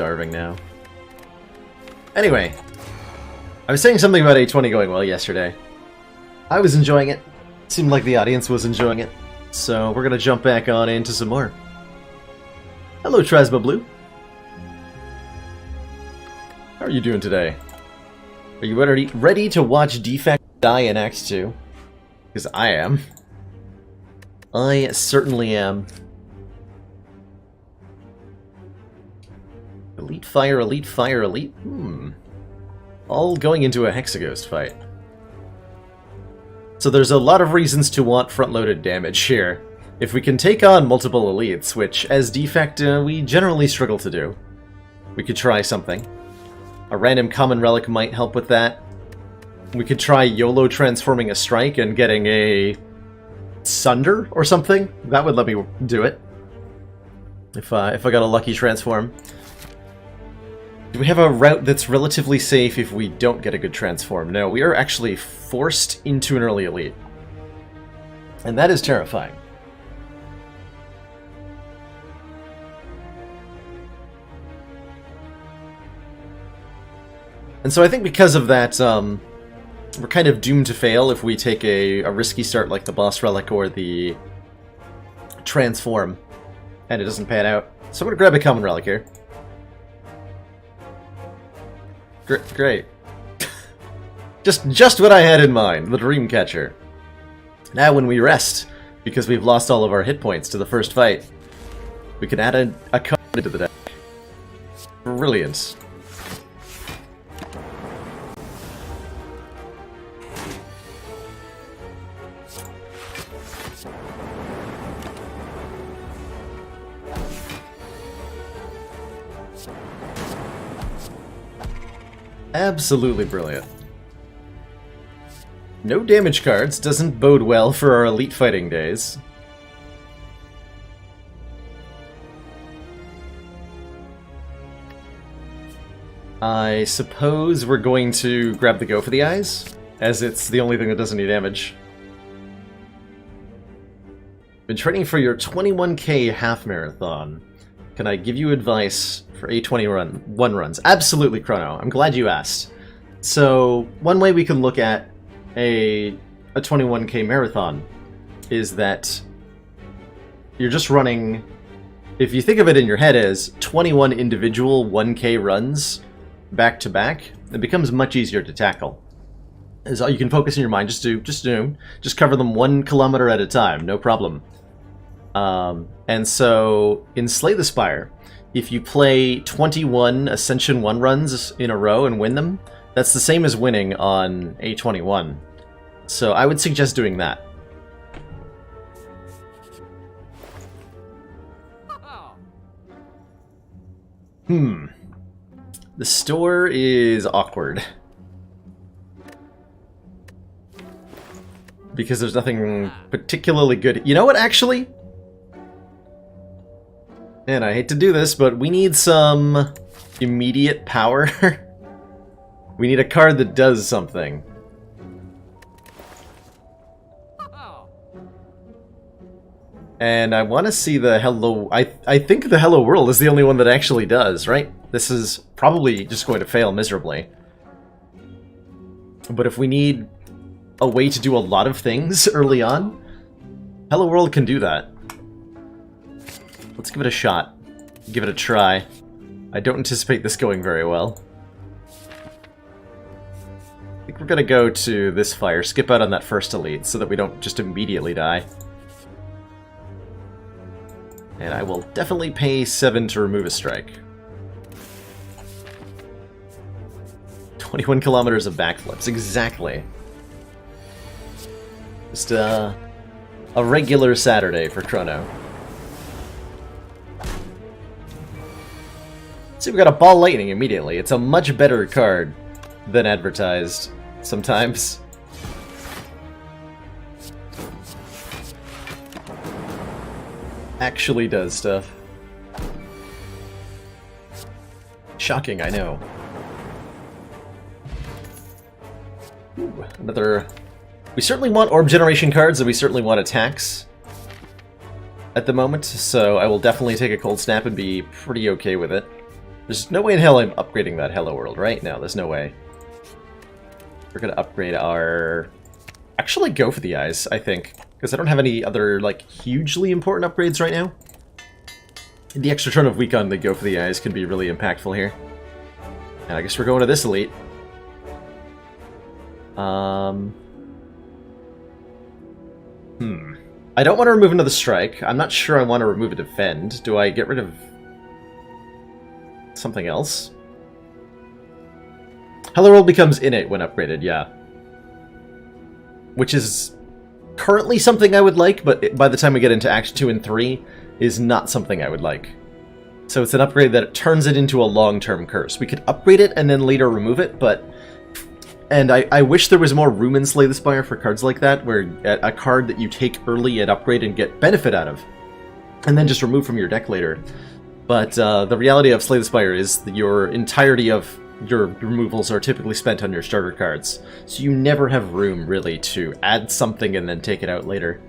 starving now. Anyway, I was saying something about A20 going well yesterday. I was enjoying it. Seemed like the audience was enjoying it. So we're gonna jump back on into some more. Hello, Trazma Blue. How are you doing today? Are you ready to watch Defect die in Act 2? Because I am. I certainly am. Elite Fire, Elite Fire, Elite... All going into a Hexaghost fight. So there's a lot of reasons to want front-loaded damage here. If we can take on multiple elites, which as Defect we generally struggle to do, we could try something. A random common relic might help with that. We could try YOLO transforming a strike and getting a Sunder or something. That would let me do it. If I got a lucky transform. Do we have a route that's relatively safe if we don't get a good transform? No, we are actually forced into an early elite. And that is terrifying. And so I think because of that, we're kind of doomed to fail if we take a risky start like the boss relic or the transform, and it doesn't pan out. So I'm going to grab a common relic here. Great. just what I had in mind, the Dreamcatcher. Now when we rest, because we've lost all of our hit points to the first fight, we can add a card to the deck. Brilliant. Absolutely brilliant. No damage cards doesn't bode well for our elite fighting days. I suppose we're going to grab the Go for the Eyes, as it's the only thing that doesn't need damage. Been training for your 21K half marathon. Can I give you advice for A20 one runs? Absolutely, Chrono. I'm glad you asked. So, one way we can look at a 21K marathon is that you're just running, if you think of it in your head as 21 individual 1K runs back to back, it becomes much easier to tackle. As you can focus in your mind, just cover them 1 kilometer at a time, no problem. And so, in Slay the Spire, if you play 21 Ascension 1 runs in a row and win them, that's the same as winning on A21. So I would suggest doing that. The store is awkward. Because there's nothing particularly good. You know what, actually? And I hate to do this, but we need some immediate power. We need a card that does something. And I want to see the Hello... I think the Hello World is the only one that actually does, right? This is probably just going to fail miserably. But if we need a way to do a lot of things early on, Hello World can do that. Let's give it a shot. Give it a try. I don't anticipate this going very well. I think we're gonna go to this fire, skip out on that first elite, so that we don't just immediately die. And I will definitely pay 7 to remove a strike. 21 kilometers of backflips, exactly. Just a regular Saturday for Chrono. See, we got a Ball Lightning immediately. It's a much better card than advertised sometimes. Actually does stuff. Shocking, I know. Ooh, another... We certainly want Orb Generation cards, and we certainly want attacks at the moment, so I will definitely take a Cold Snap and be pretty okay with it. There's no way in hell I'm upgrading that Hello World, right? No, there's no way. We're gonna upgrade our... Actually go for the eyes, I think. Because I don't have any other, like, hugely important upgrades right now. The extra turn of weak on the go for the eyes can be really impactful here. And I guess we're going to this elite. I don't want to remove another strike. I'm not sure I want to remove a defend. Do I get rid of something else? Hello World becomes innate when upgraded, yeah. Which is currently something I would like, but by the time we get into Act 2 and 3, is not something I would like. So it's an upgrade that turns it into a long-term curse. We could upgrade it and then later remove it, but... And I wish there was more room in Slay the Spire for cards like that, where a card that you take early and upgrade and get benefit out of, and then just remove from your deck later. But the reality of Slay the Spire is that your entirety of your removals are typically spent on your starter cards, so you never have room, really, to add something and then take it out later.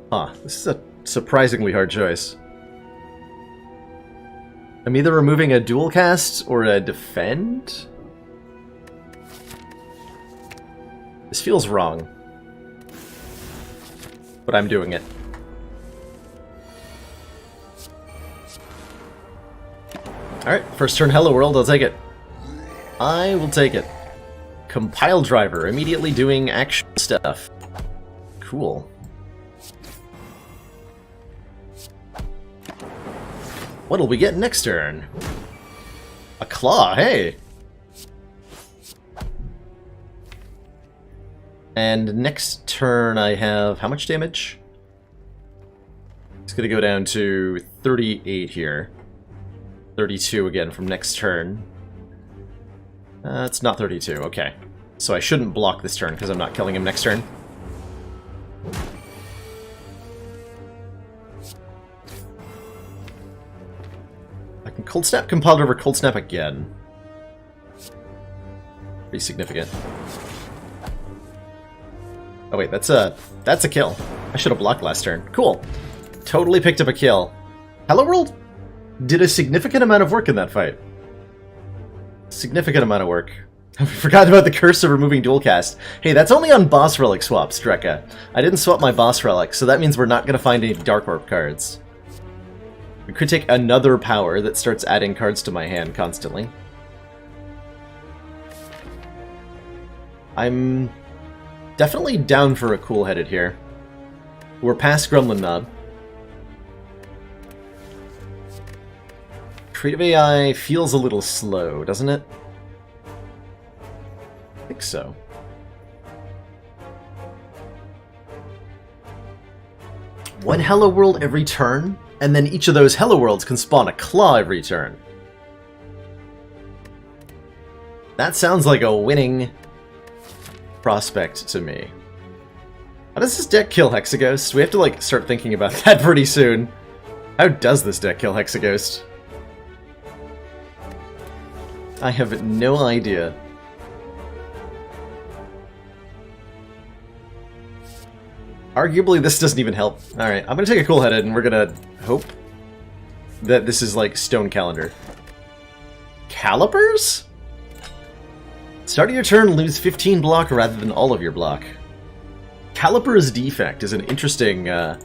Huh, this is a surprisingly hard choice. I'm either removing a dual cast or a defend? This feels wrong. But I'm doing it. Alright, first turn Hello World, I'll take it. I will take it. Compile driver, immediately doing actual stuff. Cool. What'll we get next turn? A claw, hey! And next turn I have how much damage? It's gonna go down to 38 here. 32 again from next turn. It's not 32, okay. So I shouldn't block this turn because I'm not killing him next turn. I can Cold Snap, Compile Driver, Cold Snap again. Pretty significant. Oh wait, that's a kill. I should have blocked last turn. Cool. Totally picked up a kill. Hello World did a significant amount of work in that fight. Significant amount of work. I forgot about the curse of removing dual cast. Hey, that's only on boss relic swaps, Drekka. I didn't swap my boss relic, so that means we're not going to find any Dark Orb cards. We could take another power that starts adding cards to my hand constantly. I'm definitely down for a cool-headed here. We're past Gremlin Mob. Creative AI feels a little slow, doesn't it? I think so. One Hello World every turn, and then each of those Hello Worlds can spawn a claw every turn. That sounds like a winning prospect to me. How does this deck kill Hexaghost? We have to, like, start thinking about that pretty soon. How does this deck kill Hexaghost? I have no idea. Arguably, this doesn't even help. Alright, I'm gonna take a cool-headed, and we're gonna hope that this is like Stone Calendar. Calipers? Start of your turn, lose 15 block rather than all of your block. Caliper's Defect is an interesting, that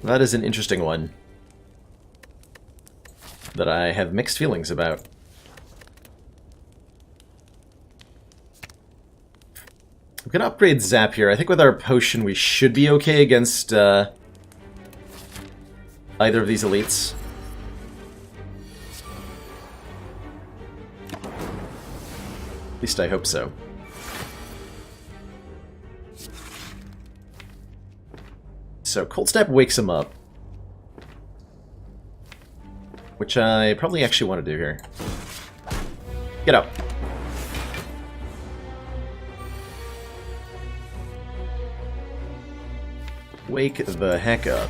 is an interesting one that I have mixed feelings about. I'm gonna upgrade Zap here. I think with our potion we should be okay against either of these elites. At least I hope so. So Cold Snap wakes him up, which I probably actually want to do here. Get up. Wake the heck up.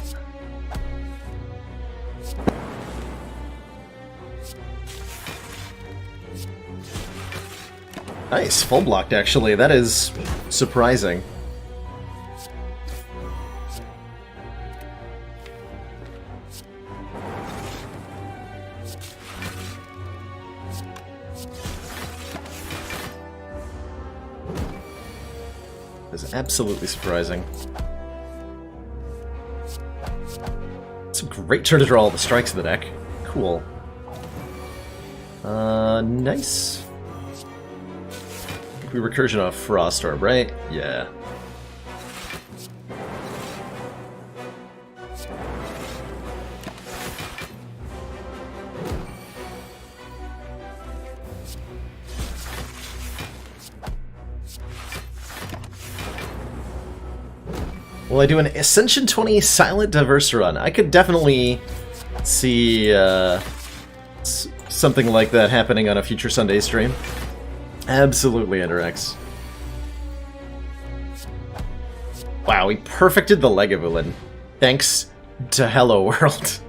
Nice, full blocked actually. That is surprising. That's absolutely surprising. It's a great turn to draw all the strikes in the deck. Cool. Nice. We recursion off Frost Orb, right? Yeah. Will I do an Ascension 20 Silent Diverse run? I could definitely see something like that happening on a future Sunday stream. Absolutely, Enderex. Wow, we perfected the Legavulin. Thanks to Hello World.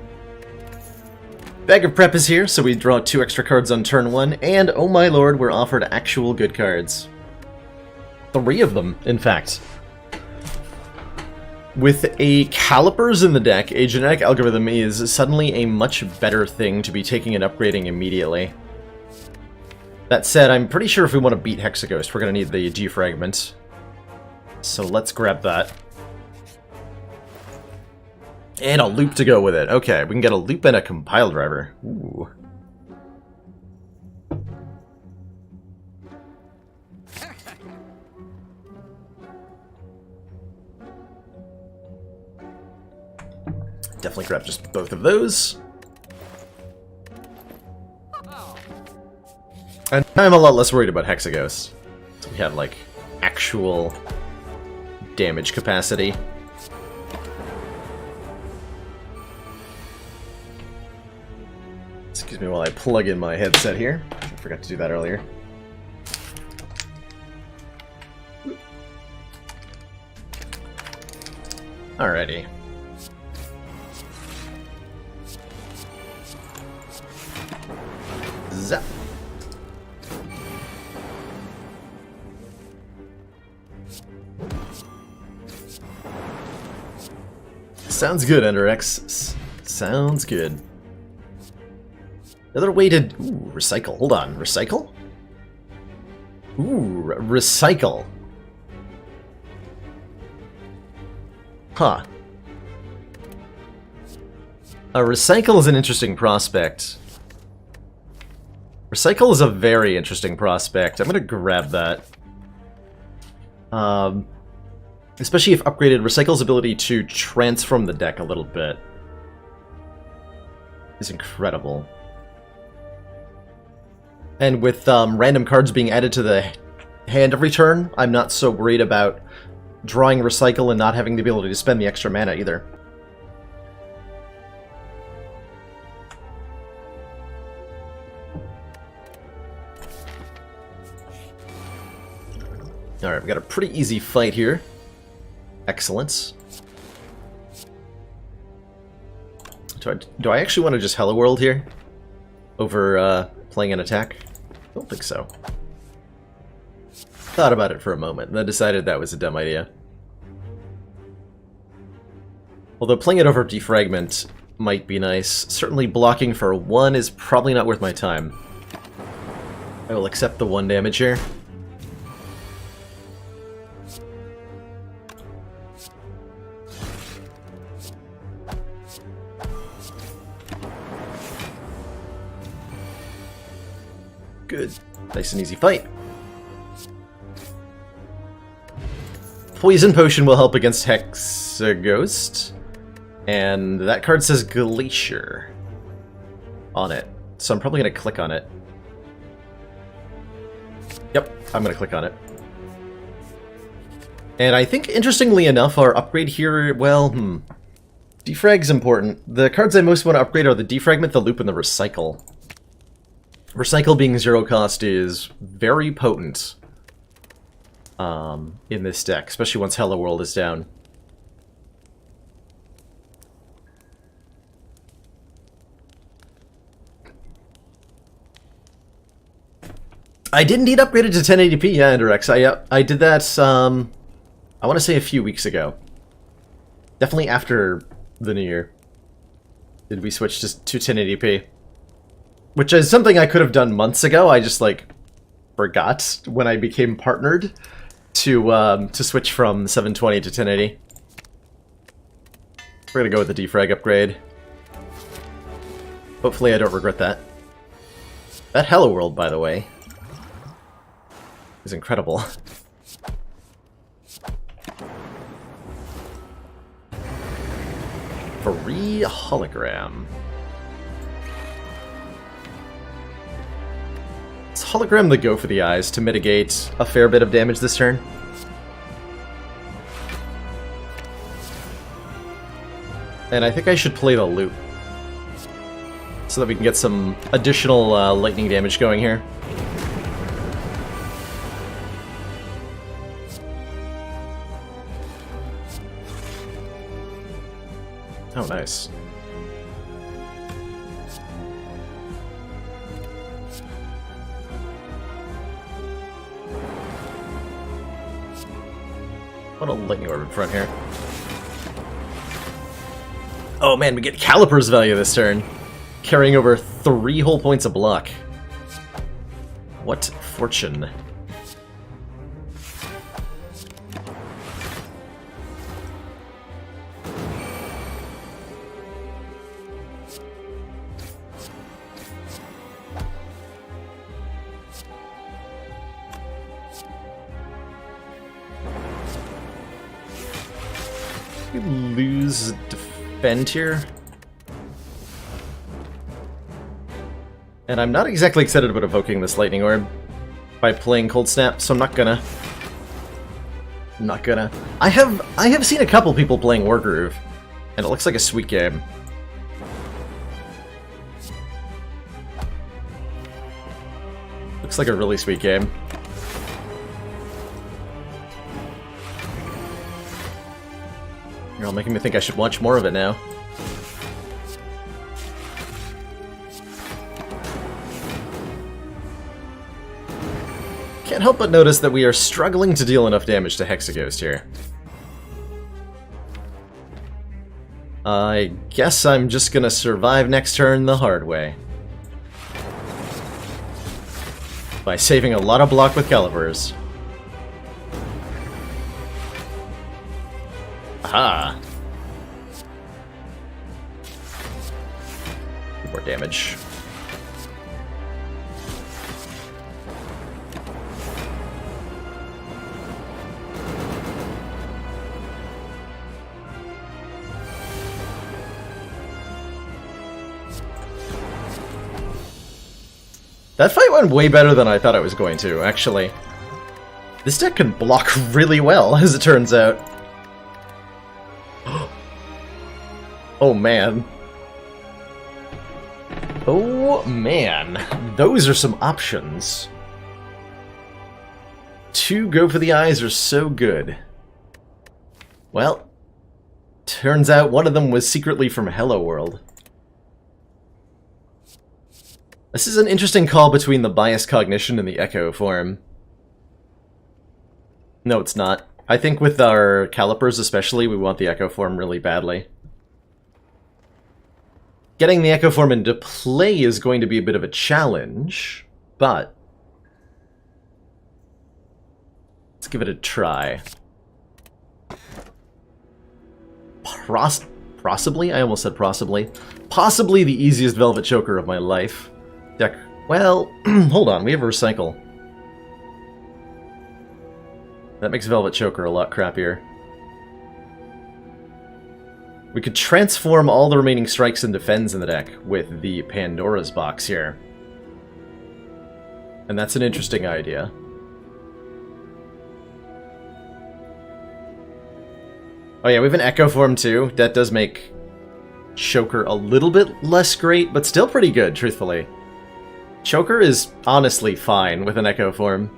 Bag of Prep is here, so we draw 2 extra cards on turn 1, and oh my lord, we're offered actual good cards. 3 of them, in fact. With a Calipers in the deck, a genetic algorithm is suddenly a much better thing to be taking and upgrading immediately. That said, I'm pretty sure if we want to beat Hexaghost, we're going to need the Defragment. So let's grab that. And a loop to go with it. Okay, we can get a loop and a compile driver. Ooh. Definitely grab just both of those. And I'm a lot less worried about Hexaghost. So we have, like, actual damage capacity. Excuse me while I plug in my headset here. I forgot to do that earlier. Alrighty. Zap. Sounds good, Enderex. Sounds good. Another way to... Ooh, recycle. Hold on. Recycle? Ooh, recycle. Huh. Recycle is an interesting prospect. Recycle is a very interesting prospect. I'm gonna grab that. Especially if upgraded, Recycle's ability to transform the deck a little bit is incredible. And with random cards being added to the hand every turn, I'm not so worried about drawing Recycle and not having the ability to spend the extra mana either. Alright, we got a pretty easy fight here. Excellent. Do I actually want to just Hello World here? Over playing an attack? I don't think so. Thought about it for a moment, and then decided that was a dumb idea. Although playing it over Defragment might be nice. Certainly blocking for 1 is probably not worth my time. I will accept the 1 damage here. Good. Nice and easy fight. Poison Potion will help against Hexaghost. And that card says Glacier on it. So I'm probably going to click on it. Yep, I'm going to click on it. And I think, interestingly enough, our upgrade here, well, Defrag's important. The cards I most want to upgrade are the Defragment, the Loop, and the Recycle. Recycle being 0 cost is very potent in this deck, especially once Hello World is down. I did indeed upgrade it to 1080p, yeah, Enderex. I did that, I want to say a few weeks ago. Definitely after the New Year. Did we switch to 1080p? Which is something I could have done months ago. I just, like, forgot when I became partnered to switch from 720 to 1080. We're gonna go with the defrag upgrade. Hopefully I don't regret that. That Hello World, by the way, is incredible. Free hologram. Is hologram the go for the eyes to mitigate a fair bit of damage this turn? And I think I should play the loop so that we can get some additional lightning damage going here. Oh, nice. What a lightning orb in front here. Oh man, we get Caliper's value this turn, carrying over 3 whole points of block. What fortune. We lose Defend here. And I'm not exactly excited about evoking this Lightning Orb by playing Cold Snap, so I'm not gonna. I have seen a couple people playing Wargroove, and it looks like a sweet game. Looks like a really sweet game. You're all making me think I should watch more of it now. Can't help but notice that we are struggling to deal enough damage to Hexaghost here. I guess I'm just gonna survive next turn the hard way. By saving a lot of block with Calipers. Aha! More damage. That fight went way better than I thought it was going to, actually. This deck can block really well, as it turns out. Oh man. Oh man. Those are some options. 2 go for the eyes are so good. Well, turns out one of them was secretly from Hello World. This is an interesting call between the Bias Cognition and the Echo form. No, it's not. I think with our Calipers especially, we want the Echo form really badly. Getting the Echo form into play is going to be a bit of a challenge, but let's give it a try. Possibly? I almost said possibly. Possibly the easiest Velvet Choker of my life. Deck. Well, hold on, we have a recycle. That makes Velvet Choker a lot crappier. We could transform all the remaining strikes and defends in the deck with the Pandora's box here. And that's an interesting idea. Oh yeah, we have an Echo form too. That does make Choker a little bit less great, but still pretty good, truthfully. Choker is honestly fine with an Echo form.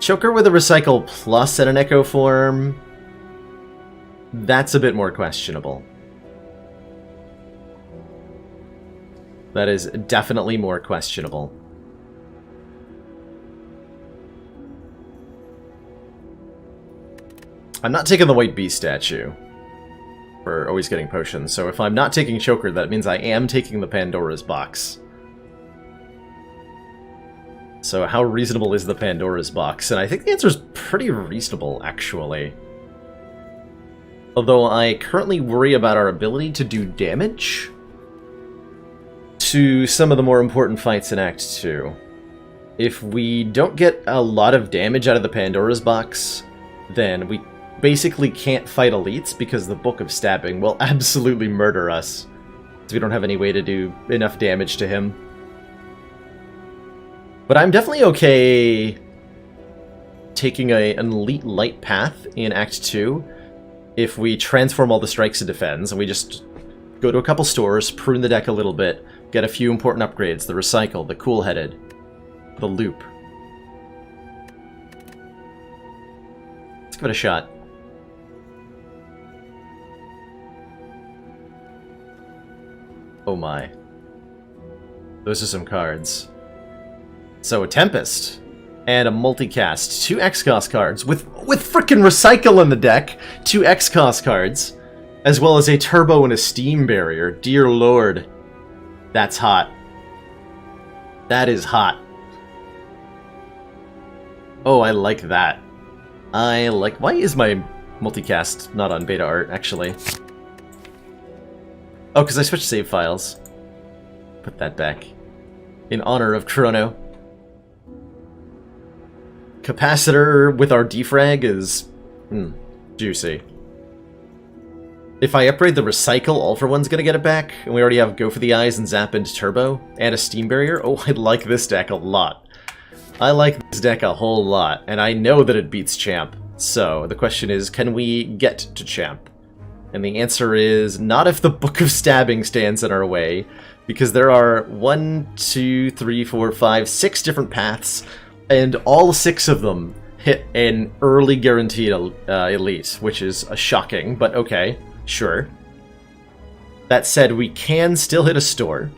Choker with a Recycle Plus and an Echo form, that's a bit more questionable. That is definitely more questionable. I'm not taking the White Beast statue for always getting potions, so if I'm not taking Choker, that means I am taking the Pandora's box. So how reasonable is the Pandora's box? And I think the answer is pretty reasonable, actually. Although I currently worry about our ability to do damage to some of the more important fights in Act 2. If we don't get a lot of damage out of the Pandora's box, then we basically can't fight elites because the Book of Stabbing will absolutely murder us. So we don't have any way to do enough damage to him. But I'm definitely okay taking an elite light path in Act 2 if we transform all the strikes into defense, and we just go to a couple stores, prune the deck a little bit, get a few important upgrades, the Recycle, the Cool-Headed, the Loop. Let's give it a shot. Oh my. Those are some cards. So a Tempest and a Multicast, 2 X-Cost cards with frickin' Recycle in the deck, 2 X-Cost cards, as well as a Turbo and a Steam Barrier. Dear Lord, that's hot. That is hot. Oh, I like that. I like... Why is my Multicast not on beta art, actually? Oh, because I switched save files. Put that back. In honor of Chrono. Capacitor with our defrag is... juicy. If I upgrade the Recycle, All for One's gonna get it back, and we already have Go for the Eyes and Zap into Turbo, and a Steam Barrier. Oh, I like this deck a lot. I like this deck a whole lot, and I know that it beats Champ. So, the question is, can we get to Champ? And the answer is, not if the Book of Stabbing stands in our way, because there are 1, 2, 3, 4, 5, 6 different paths, and all 6 of them hit an early guaranteed elite, which is shocking, but okay, sure. That said, we can still hit a store,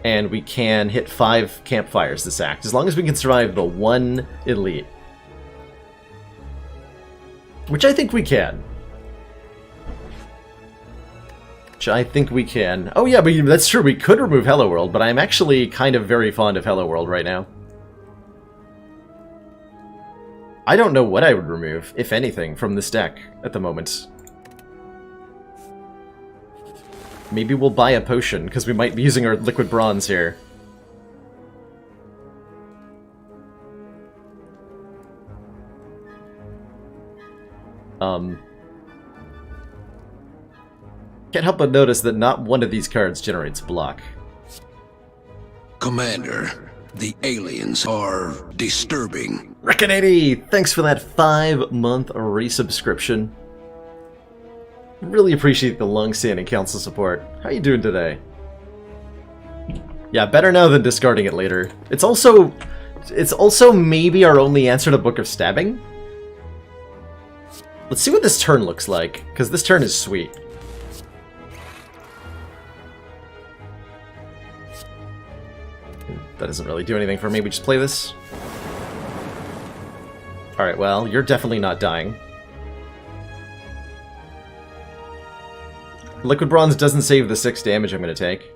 and we can hit 5 campfires this act, as long as we can survive the 1 elite. Which I think we can. Oh yeah, but that's true, we could remove Hello World, but I'm actually kind of very fond of Hello World right now. I don't know what I would remove, if anything, from this deck at the moment. Maybe we'll buy a potion, because we might be using our liquid bronze here. Can't help but notice that not one of these cards generates block. Commander, the aliens are disturbing. Reckonady, thanks for that 5-month resubscription. Really appreciate the long-standing council support. How you doing today? Yeah, better now than discarding it later. It's also maybe our only answer to Book of Stabbing. Let's see what this turn looks like, because this turn is sweet. That doesn't really do anything for me. We just play this. Alright, well, you're definitely not dying. Liquid Bronze doesn't save the 6 damage I'm going to take.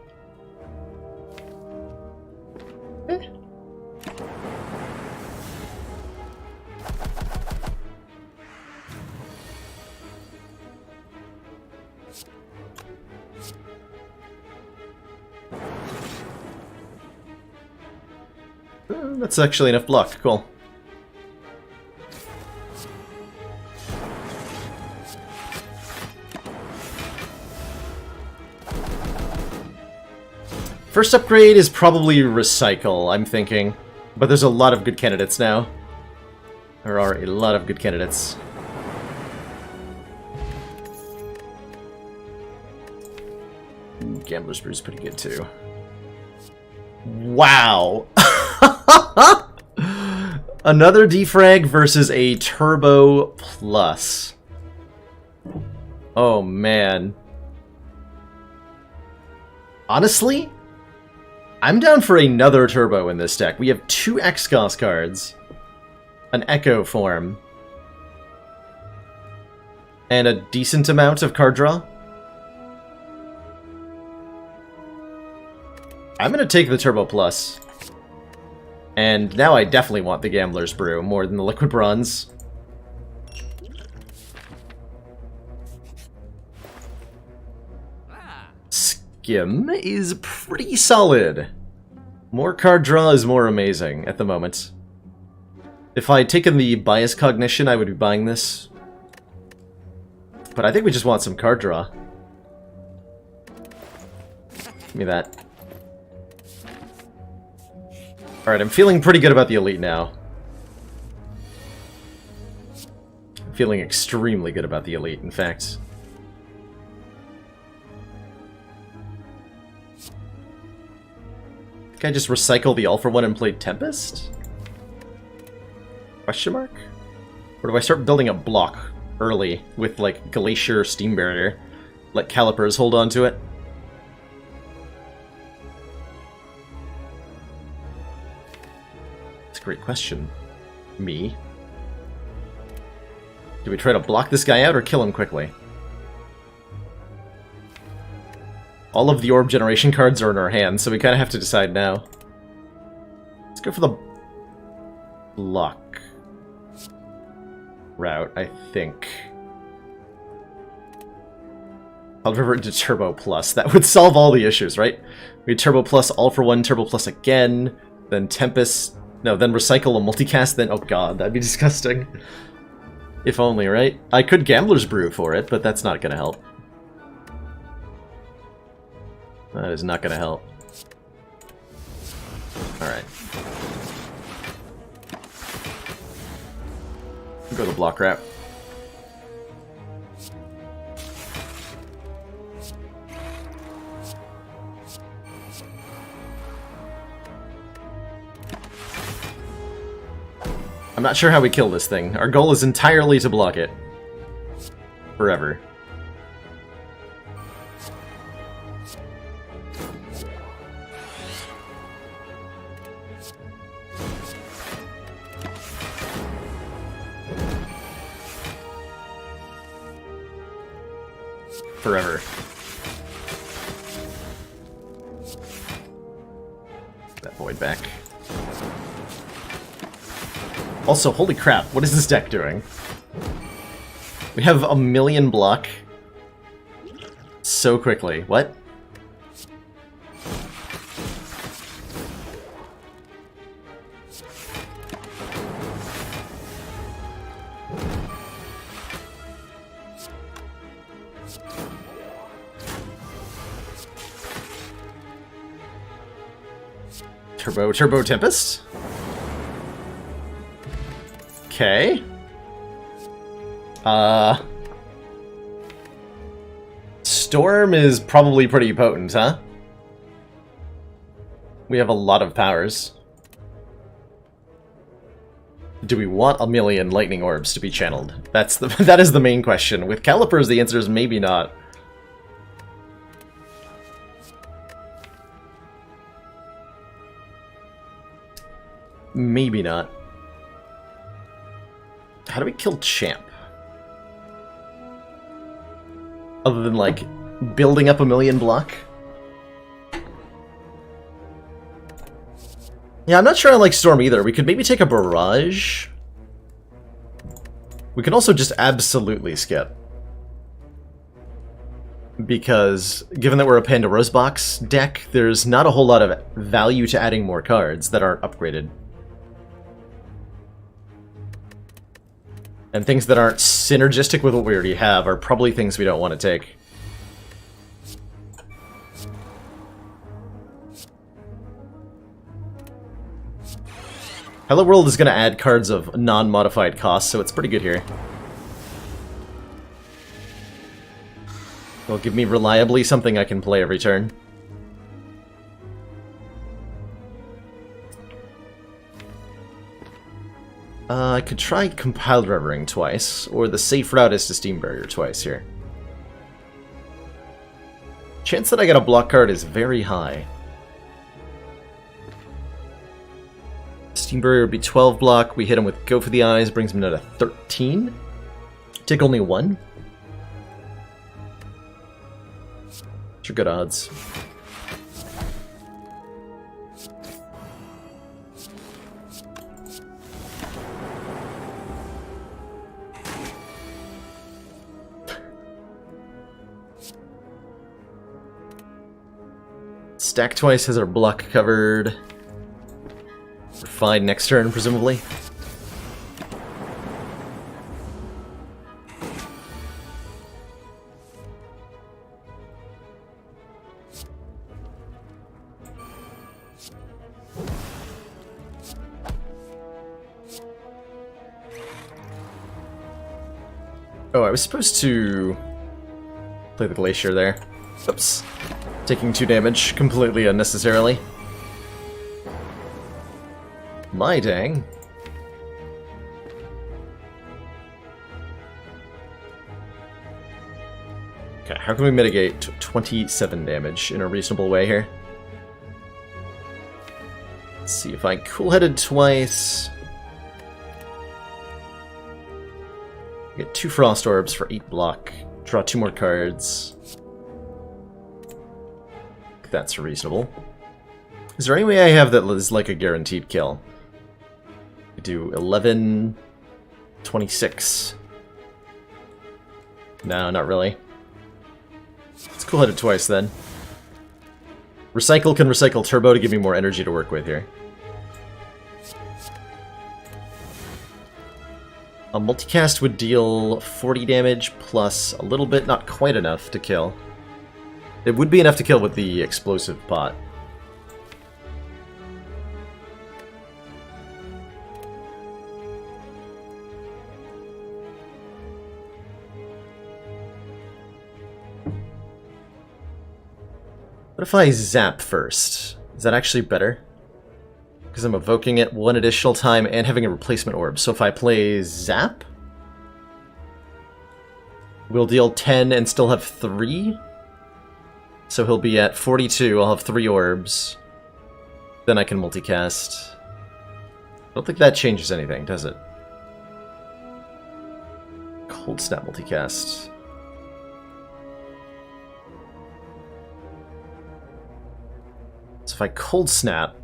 That's actually enough block. Cool. First upgrade is probably Recycle, I'm thinking. But there's a lot of good candidates now. There are a lot of good candidates. Gambler's Brew's pretty good too. Wow! Another defrag versus a Turbo Plus. Oh man. Honestly, I'm down for another Turbo in this deck. We have 2 X-Cost cards, an Echo form, And a decent amount of card draw. I'm gonna take the Turbo Plus. And now I definitely want the Gambler's Brew more than the Liquid Bronze. Skim is pretty solid. More card draw is more amazing at the moment. If I had taken the Bias Cognition, I would be buying this. But I think we just want some card draw. Give me that. Alright, I'm feeling pretty good about the Elite now. I'm feeling extremely good about the Elite, in fact. Can I just recycle the All for One and play Tempest? Question mark? Or do I start building a block early with, like, Glacier Steam Barrier? Let Calipers hold on to it? That's a great question. Me? Do we try to block this guy out or kill him quickly? All of the Orb Generation cards are in our hands, so we kind of have to decide now. Let's go for the block route, I think. I'll revert to Turbo Plus. That would solve all the issues, right? We had Turbo Plus, All for One, Turbo Plus again, then Tempest. No, then recycle a multicast, then... Oh god, that'd be disgusting. If only, right? I could Gambler's Brew for it, but that's not gonna help. That is not gonna help. Alright. Go the block route. I'm not sure how we kill this thing. Our goal is entirely to block it. Forever. Forever. That void back. Also, holy crap, what is this deck doing? We have a million block so quickly. What? Turbo Tempest? Okay. Storm is probably pretty potent, huh? We have a lot of powers. Do we want a million lightning orbs to be channeled? That is the main question. With Calipers, the answer is maybe not. Maybe not. How do we kill Champ? Other than, like, building up a million block? Yeah, I'm not sure I like Storm either. We could maybe take a Barrage. We can also just absolutely skip. Because, given that we're a Pandora's Box deck, there's not a whole lot of value to adding more cards that aren't upgraded. And things that aren't synergistic with what we already have are probably things we don't want to take. Hello World is going to add cards of non-modified cost, so it's pretty good here. It'll give me reliably something I can play every turn. I could try Compiled Revering twice, or the safe route is to Steam Barrier twice here. Chance that I get a block card is very high. Steam Barrier would be 12 block, we hit him with Go for the Eyes, brings him down to 13. Take only one. Which are good odds. Stack twice has our block covered. We're fine next turn, presumably. Oh, I was supposed to play the Glacier there. Oops. Taking 2 damage completely unnecessarily. My dang. Okay, how can we mitigate 27 damage in a reasonable way here? Let's see, if I cool-headed twice... Get 2 Frost Orbs for 8 block. Draw 2 more cards. That's reasonable. Is there any way I have that is like a guaranteed kill? I do 11... 26... No, not really. Let's cool-headed twice then. Recycle can recycle Turbo to give me more energy to work with here. A multicast would deal 40 damage plus a little bit, not quite enough to kill. It would be enough to kill with the explosive pot. What if I zap first? Is that actually better? Because I'm evoking it 1 additional time and having a replacement orb. So if I play zap, we'll deal 10 and still have 3? So he'll be at 42, I'll have 3 orbs. Then I can multicast. I don't think that changes anything, does it? Cold Snap multicast. So if I Cold Snap,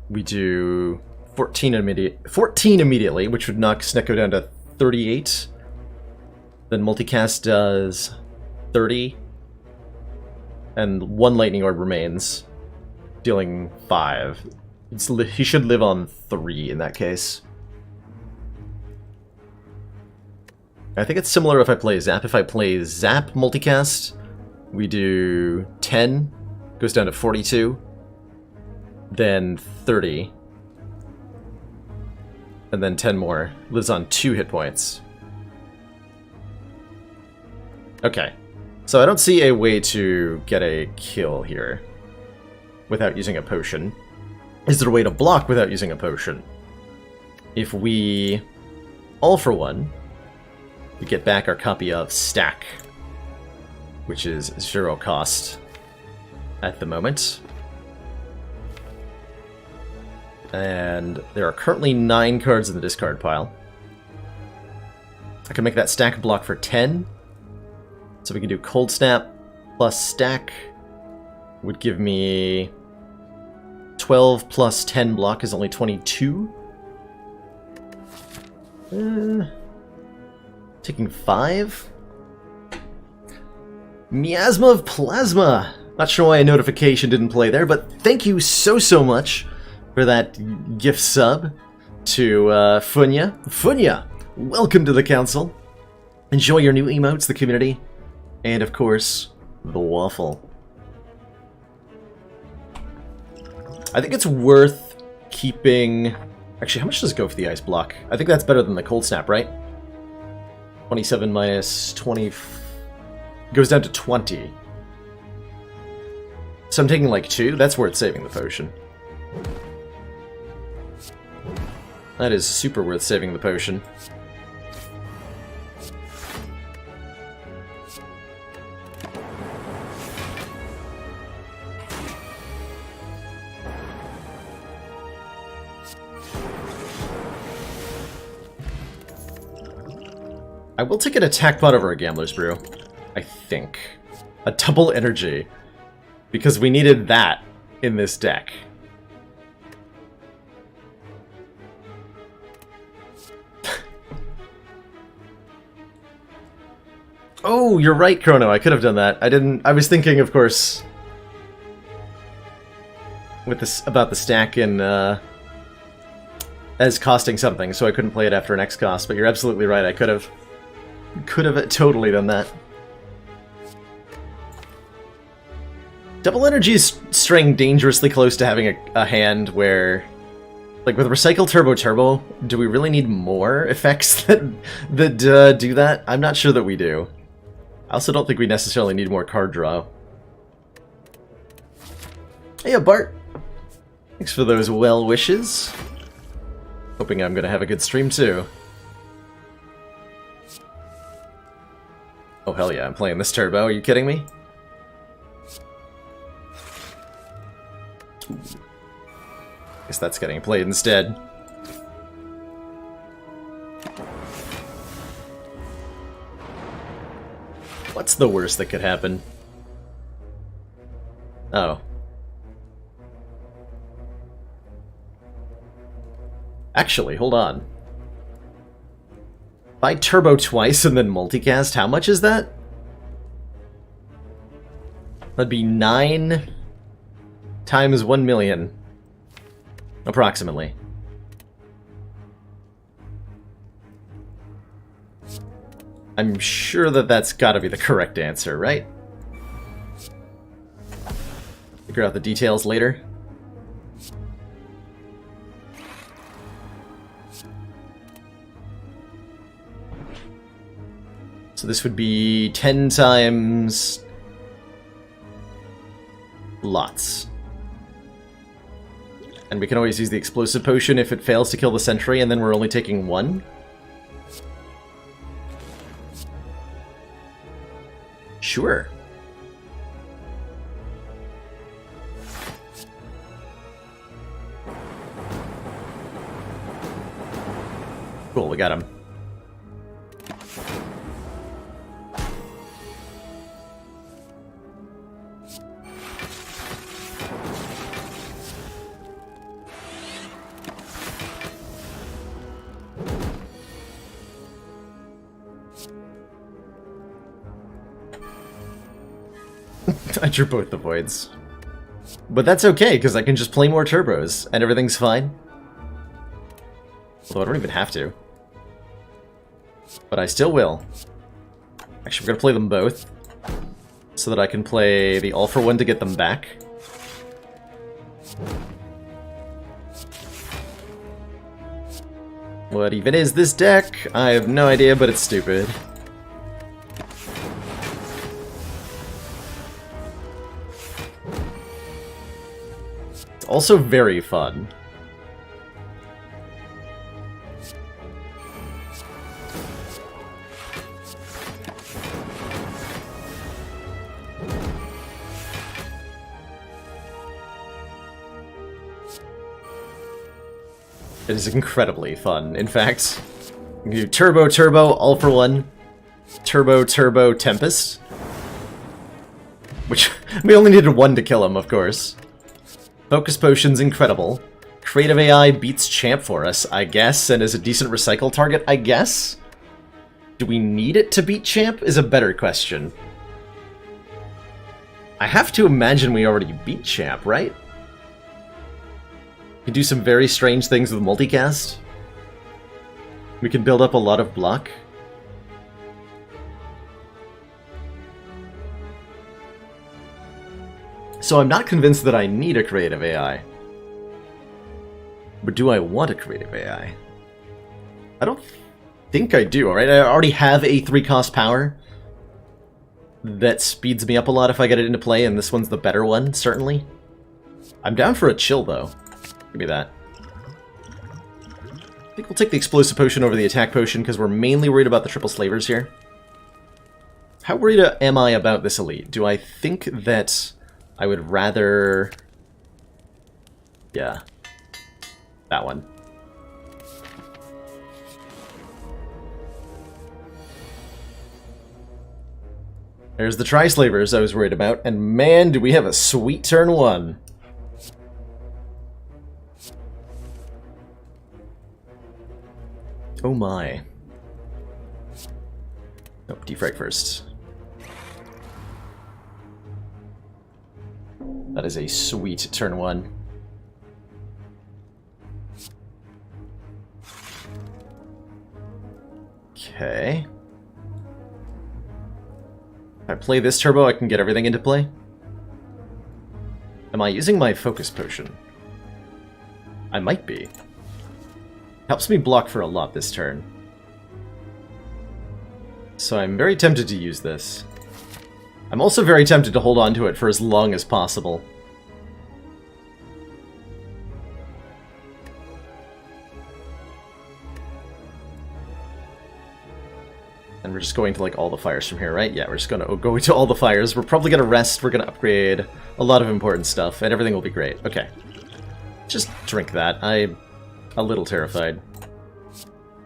we do 14 immediately, which would knock Snecko down to 38. Then multicast does 30. And 1 lightning orb remains, dealing 5. He should live on 3 in that case. I think it's similar if I play Zap. If I play Zap multicast, we do 10, goes down to 42, then 30, and then 10 more. Lives on 2 hit points. Okay. So I don't see a way to get a kill here without using a potion. Is there a way to block without using a potion? If we all for one, we get back our copy of Stack, which is 0 cost at the moment. And there are currently 9 cards in the discard pile. I can make that Stack block for 10. So we can do Cold Snap plus Stack would give me 12 plus 10 block is only 22. Taking 5. Miasma of Plasma. Not sure why a notification didn't play there, but thank you so much for that gift sub to Funya. Funya, welcome to the council. Enjoy your new emotes, the community. And, of course, the waffle. I think it's worth keeping... Actually, how much does it go for the ice block? I think that's better than the Cold Snap, right? 27 minus 20... Goes down to 20. So I'm taking like 2? That's worth saving the potion. That is super worth saving the potion. I will take an attack pot over a Gambler's Brew, I think. A double energy. Because we needed that in this deck. Oh, you're right, Chrono. I could have done that. I was thinking, of course, with this about the stack in as costing something, so I couldn't play it after an X cost. But you're absolutely right. I could have totally done that. Double energy is straying dangerously close to having a hand where, like with Recycle Turbo Turbo, do we really need more effects that do that? I'm not sure that we do. I also don't think we necessarily need more card draw. Hey, Bart! Thanks for those well wishes. Hoping I'm gonna have a good stream too. Oh hell yeah, I'm playing this turbo, are you kidding me? Ooh. Guess that's getting played instead. What's the worst that could happen? Oh. Actually, hold on. If I turbo twice and then multicast, how much is that? That'd be 9 times 1 million. Approximately. I'm sure that that's gotta be the correct answer, right? Figure out the details later. So this would be 10 times... lots. And we can always use the explosive potion if it fails to kill the sentry, and then we're only taking 1. Sure. Cool, we got him. I drew both the voids. But that's okay, because I can just play more turbos, and everything's fine. Although I don't even have to. But I still will. Actually, we're gonna play them both, so that I can play the All for One to get them back. What even is this deck? I have no idea, but it's stupid. Also very fun. It is incredibly fun, in fact. You can do Turbo Turbo, All for One, Turbo Turbo Tempest. Which, we only needed 1 to kill him, of course. Focus Potion's incredible. Creative AI beats Champ for us, I guess, and is a decent recycle target, I guess? Do we need it to beat Champ is a better question. I have to imagine we already beat Champ, right? We can do some very strange things with multicast. We can build up a lot of block. So I'm not convinced that I need a creative AI. But do I want a creative AI? I don't think I do, alright? I already have a 3-cost power that speeds me up a lot if I get it into play, and this one's the better one, certainly. I'm down for a chill, though. Give me that. I think we'll take the Explosive Potion over the Attack Potion, because we're mainly worried about the Triple Slavers here. How worried am I about this elite? Do I think that I would rather... yeah. That one. There's the Tri-Slavers I was worried about, and man, do we have a sweet turn 1. Oh my. Nope, Defect first. That is a sweet turn 1. Okay. If I play this turbo, I can get everything into play. Am I using my focus potion? I might be. Helps me block for a lot this turn. So I'm very tempted to use this. I'm also very tempted to hold on to it for as long as possible. And we're just going to, like, all the fires from here, right? Yeah, we're just gonna go to all the fires. We're probably gonna rest, we're gonna upgrade a lot of important stuff, and everything will be great. Okay. Just drink that. I'm a little terrified.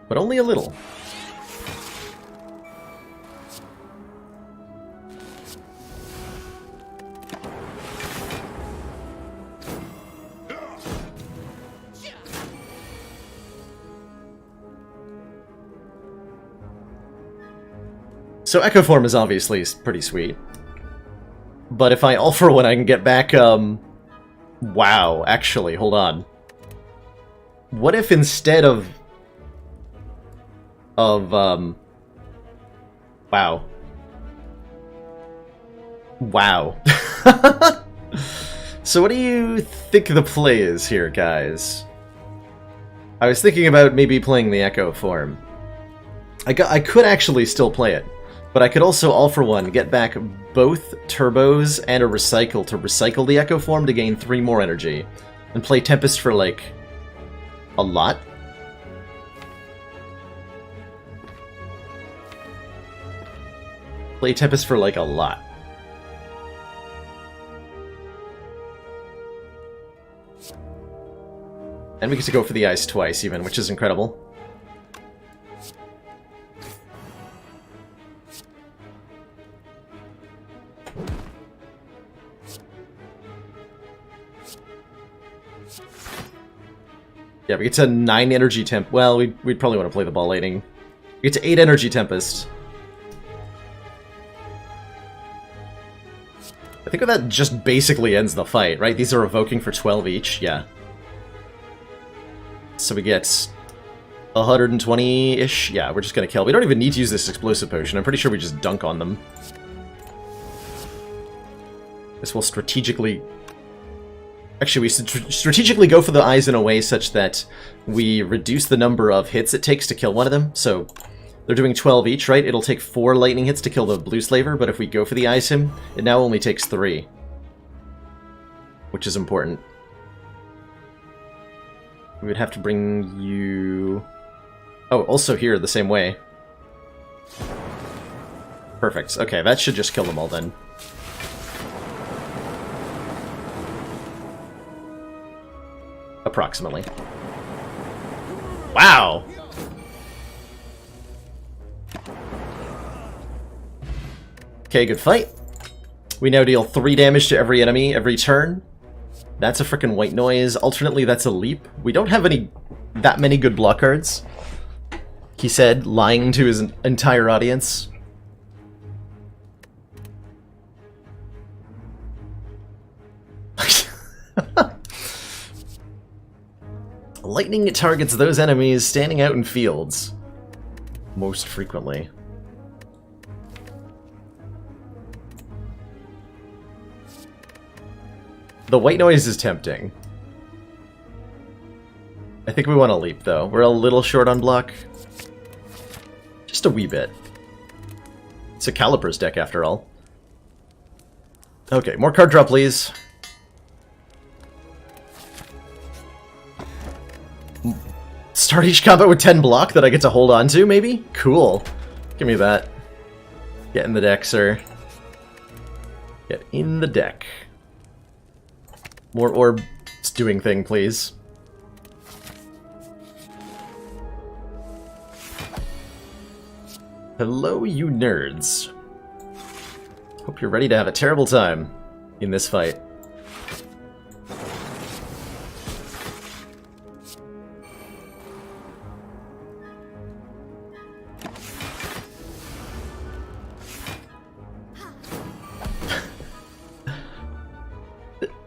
But only a little. So Echo Form is obviously pretty sweet. But if I all for one, I can get back, wow, actually, hold on. What if instead of... wow. Wow. So what do you think the play is here, guys? I was thinking about maybe playing the Echo Form. I could actually still play it. But I could also, all for one, get back both turbos and a recycle to recycle the Echo Form to gain 3 more energy. And play Tempest for, like, a lot. Play Tempest for, like, a lot. And we get to go for the ice twice, even, which is incredible. Yeah, we get to 9 energy temp. Well, we'd probably want to play the ball lightning. We get to 8 energy tempest. I think that just basically ends the fight, right? These are evoking for 12 each, yeah. So we get 120-ish. Yeah, we're just gonna kill. We don't even need to use this explosive potion. I'm pretty sure we just dunk on them. This will strategically... Actually, we strategically go for the eyes in a way such that we reduce the number of hits it takes to kill one of them. So they're doing 12 each, right? It'll take 4 lightning hits to kill the blue slaver, but if we go for the eyes him, it now only takes 3. Which is important. We would have to bring you... Oh, also here, the same way. Perfect. Okay, that should just kill them all then. Approximately. Wow! Okay, good fight. We now deal 3 damage to every enemy every turn. That's a frickin' white noise. Alternately, that's a leap. We don't have that many good block cards. He said, lying to his entire audience. Lightning targets those enemies standing out in fields. Most frequently. The white noise is tempting. I think we want to leap, though. We're a little short on block. Just a wee bit. It's a Caliper's deck, after all. Okay, more card draw, please. Start each combat with 10 block that I get to hold on to, maybe? Cool. Give me that. Get in the deck, sir. Get in the deck. More orb doing thing, please. Hello, you nerds. Hope you're ready to have a terrible time in this fight.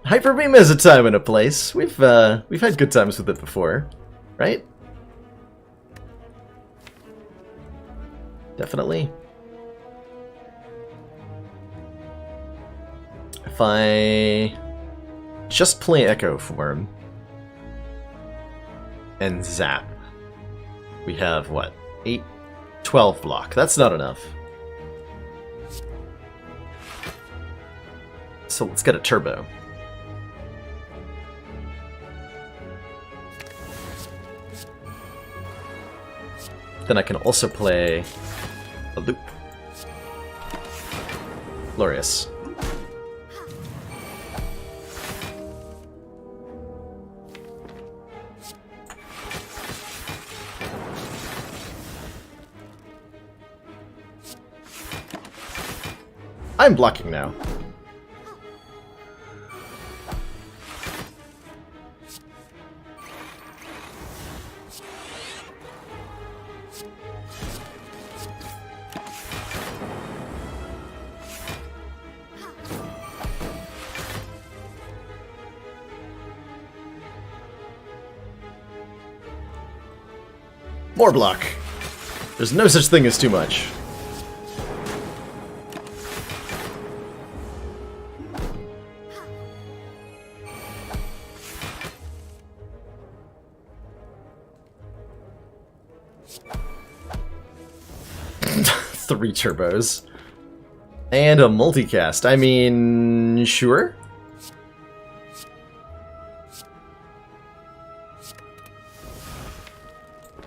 Hyper Beam is a time and a place. We've had good times with it before, right? Definitely. If I just play Echo Form and Zap, we have what? 12 block. That's not enough. So let's get a turbo. Then I can also play a loop. Glorious. I'm blocking now. More block. There's no such thing as too much. Three turbos. And a multicast. I mean, sure?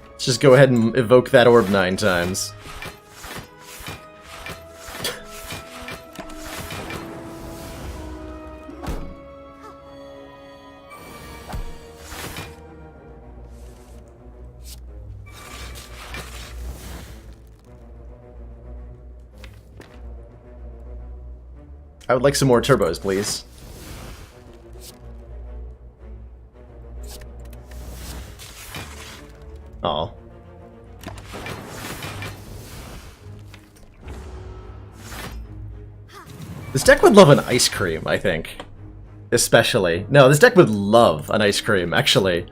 Let's just go ahead and evoke that orb 9 times. I would like some more turbos, please. Oh. This deck would love an ice cream, I think. Especially. No, this deck would love an ice cream, actually.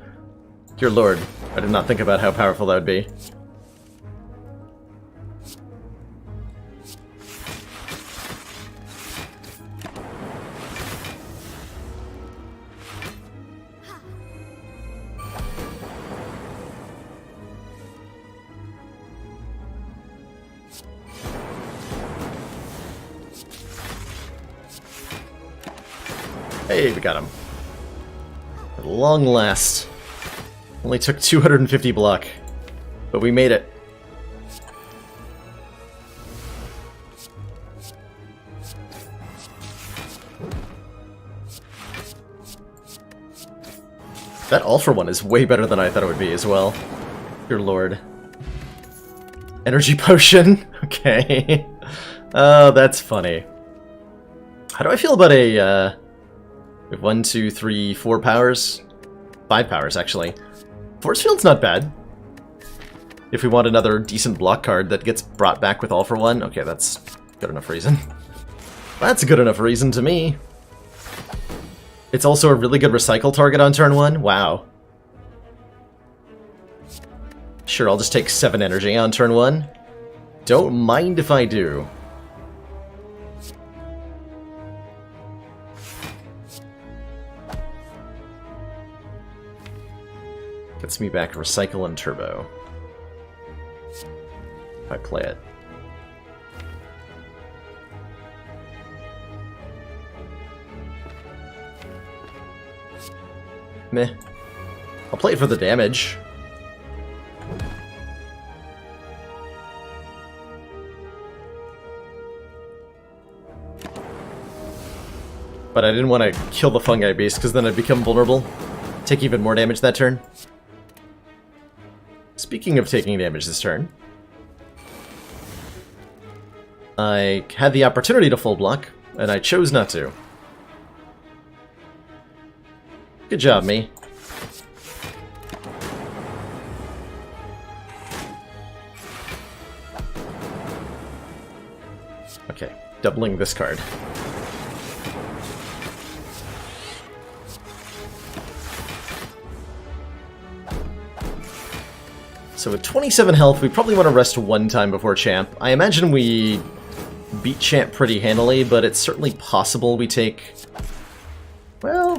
Dear lord, I did not think about how powerful that would be. Hey, we got him. At long last. Only took 250 block, but we made it. That all for one is way better than I thought it would be as well. Dear lord. Energy potion? Okay. Oh, that's funny. How do I feel about a, we have 1, 2, 3, 4 powers? 5 powers, actually. Force Field's not bad. If we want another decent block card that gets brought back with All for One, okay, that's good enough reason. That's a good enough reason to me. It's also a really good recycle target on turn 1. Wow. Sure, I'll just take 7 energy on turn 1. Don't mind if I do. Gets me back Recycle and Turbo. If I play it. Meh. I'll play it for the damage. But I didn't want to kill the fungi beast because then I'd become vulnerable. Take even more damage that turn. Speaking of taking damage this turn, I had the opportunity to full block, and I chose not to. Good job, me. Okay, doubling this card. So with 27 health, we probably want to rest one time before Champ. I imagine we beat Champ pretty handily, but it's certainly possible we take... Well...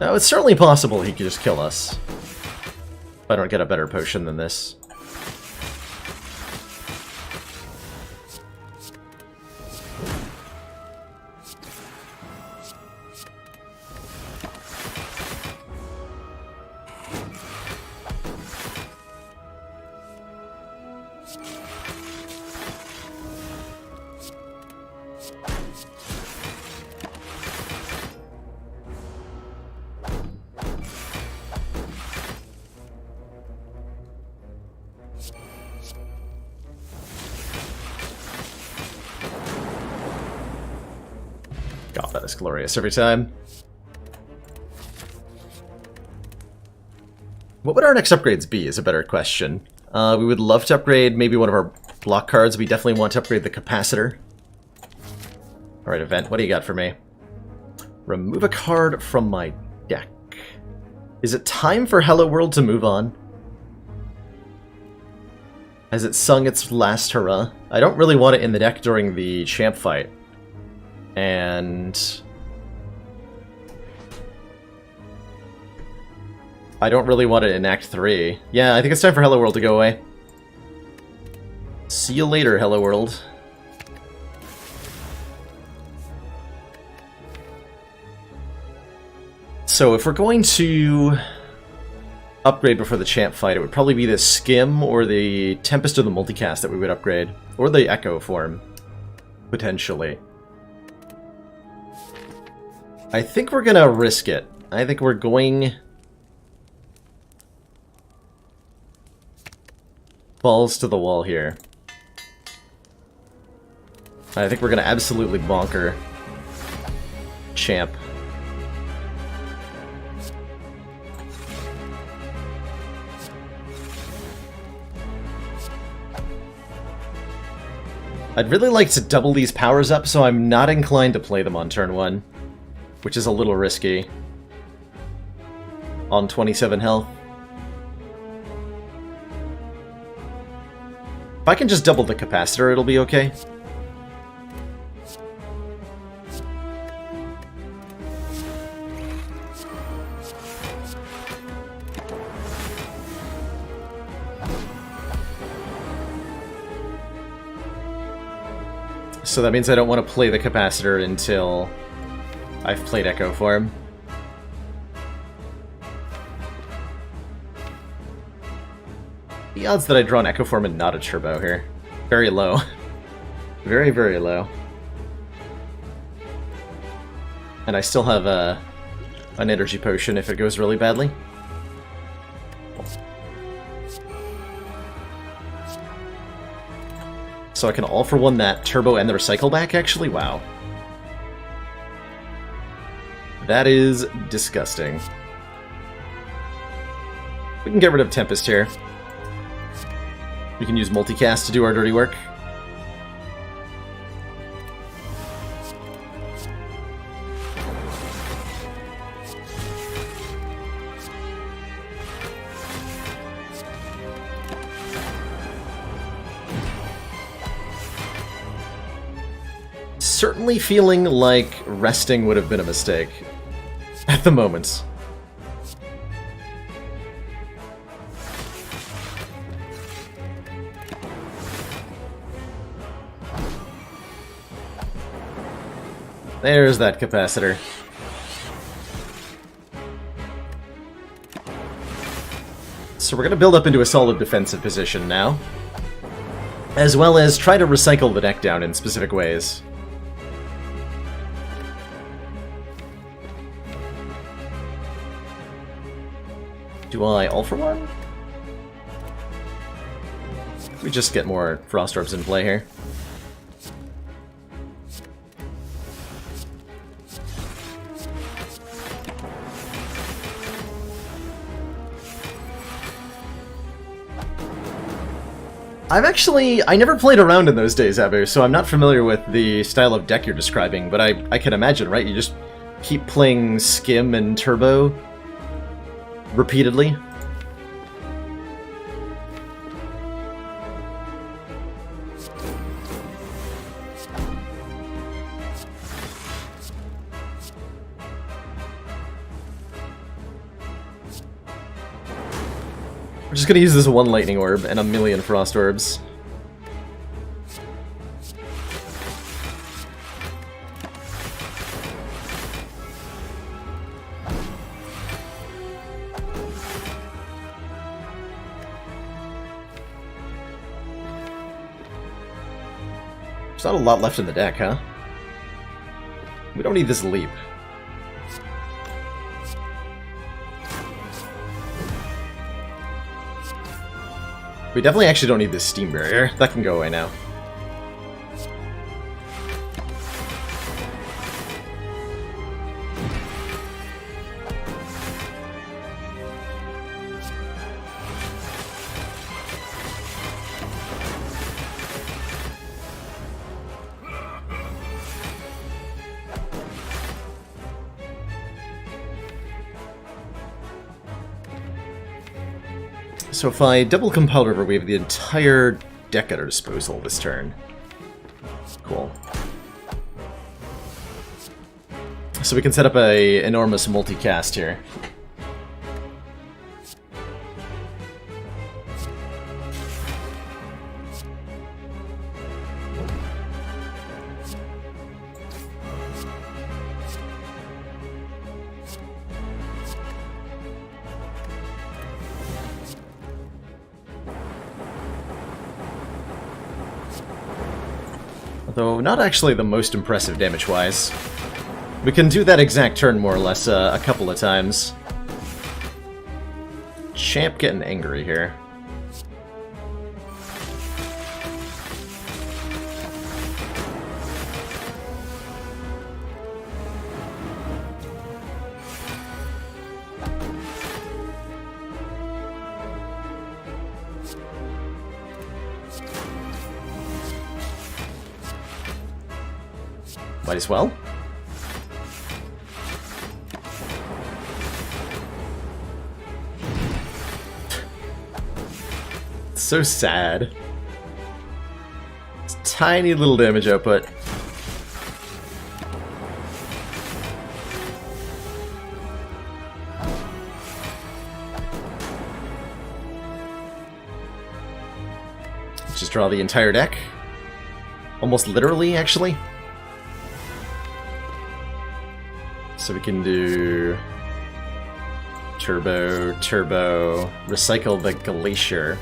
No, it's certainly possible he could just kill us. If I don't get a better potion than this. God, that is glorious every time. What would our next upgrades be is a better question. We would love to upgrade maybe one of our block cards. We definitely want to upgrade the capacitor. Alright, event, what do you got for me? Remove a card from my deck. Is it time for Hello World to move on? Has it sung its last hurrah? I don't really want it in the deck during the champ fight. And I don't really want it in Act 3. Yeah, I think it's time for Hello World to go away. See you later, Hello World. So if we're going to upgrade before the champ fight, it would probably be the Skim or the Tempest or the Multicast that we would upgrade. Or the Echo form, potentially. I think we're gonna risk it. I think we're going... balls to the wall here. I think we're gonna absolutely bonker Champ. I'd really like to double these powers up, so I'm not inclined to play them on turn 1. Which is a little risky. On 27 health. If I can just double the capacitor, it'll be okay. So that means I don't want to play the capacitor until I've played Echo Form. The odds that I draw an Echo Form and not a Turbo here. Very low. Very, very low. And I still have an energy potion if it goes really badly. So I can all for one that Turbo and the Recycle back, actually? Wow. That is disgusting. We can get rid of Tempest here. We can use Multicast to do our dirty work. Certainly feeling like resting would have been a mistake at the moment. There's that capacitor. So we're going to build up into a solid defensive position now, as well as try to recycle the deck down in specific ways. Do I all for one? We just get more Frost Orbs in play here. I never played around in those days, Abu, so I'm not familiar with the style of deck you're describing, but I can imagine, right? You just keep playing Skim and Turbo repeatedly. We're just gonna use this one Lightning Orb and a million Frost Orbs. There's not a lot left in the deck, huh? We don't need this leap. We definitely actually don't need this Steam Barrier. That can go away now. So if I double Compel River, we have the entire deck at our disposal this turn. Cool. So we can set up a enormous multicast here. Though not actually the most impressive damage-wise. We can do that exact turn more or less a couple of times. Champ getting angry here. Might as well. It's so sad. It's tiny little damage output. Just draw the entire deck. Almost literally, actually. So we can do Turbo, Turbo, recycle the Glacier.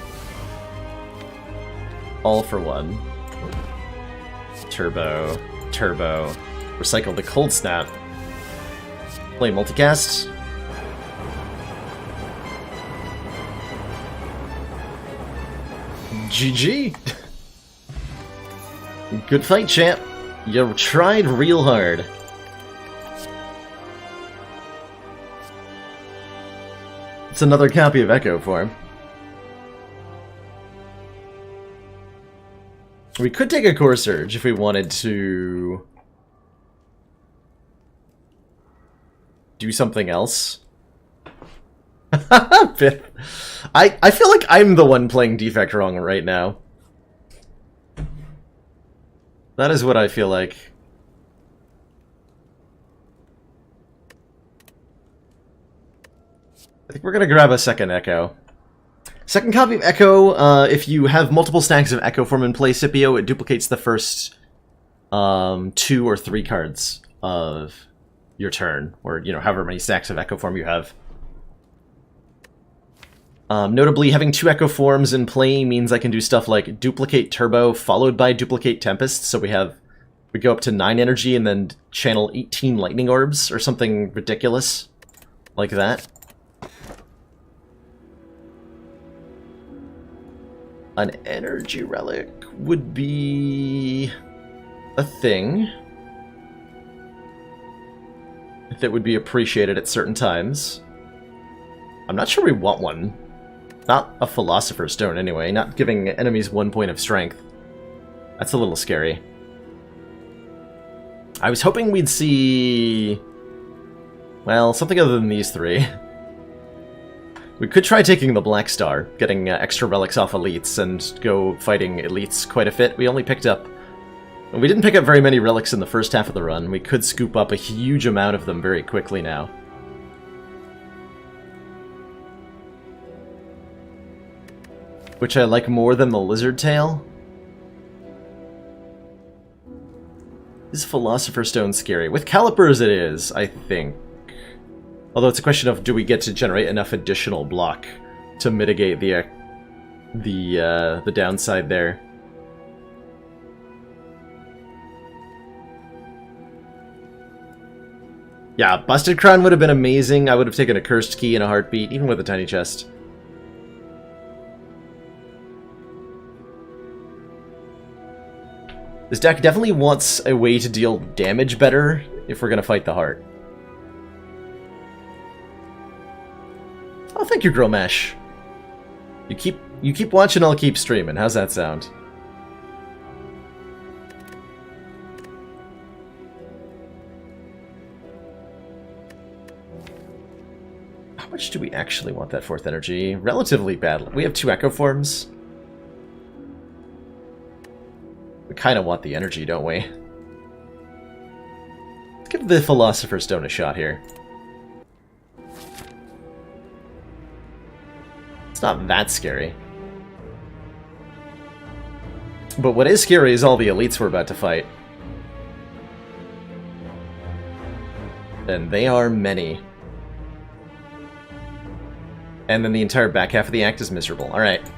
All for one. Turbo, Turbo, recycle the Cold Snap. Play multicast. GG! Good fight, champ. You tried real hard. It's another copy of Echo Form. We could take a Core Surge if we wanted to do something else. I feel like I'm the one playing Defect wrong right now. That is what I feel like. I think we're gonna grab a second Echo. Second copy of Echo, if you have multiple stacks of Echo Form in play, Scipio, it duplicates the first 2 or 3 cards of your turn, or, you know, however many stacks of Echo Form you have. Notably, having 2 Echo Forms in play means I can do stuff like duplicate Turbo followed by duplicate Tempest, so we go up to 9 energy and then channel 18 Lightning Orbs, or something ridiculous like that. An energy relic would be a thing that would be appreciated at certain times. I'm not sure we want one. Not a Philosopher's Stone, anyway. Not giving enemies 1 point of strength. That's a little scary. I was hoping we'd see... well, something other than these three. We could try taking the Black Star, getting extra relics off elites, and go fighting elites quite a bit. We only picked up... we didn't pick up very many relics in the first half of the run. We could scoop up a huge amount of them very quickly now. Which I like more than the Lizard Tail. Is Philosopher's Stone scary? With calipers it is, I think. Although it's a question of, do we get to generate enough additional block to mitigate the downside there? Yeah, Busted Crown would have been amazing. I would have taken a Cursed Key in a heartbeat, even with a tiny chest. This deck definitely wants a way to deal damage better if we're gonna fight the heart. Oh, thank you, Gromesh. You keep watching, I'll keep streaming. How's that sound? How much do we actually want that 4th energy? Relatively badly. We have 2 Echo Forms. We kind of want the energy, don't we? Let's give the Philosopher's Stone a shot here. It's not that scary. But what is scary is all the elites we're about to fight. And they are many. And then the entire back half of the act is miserable. Alright.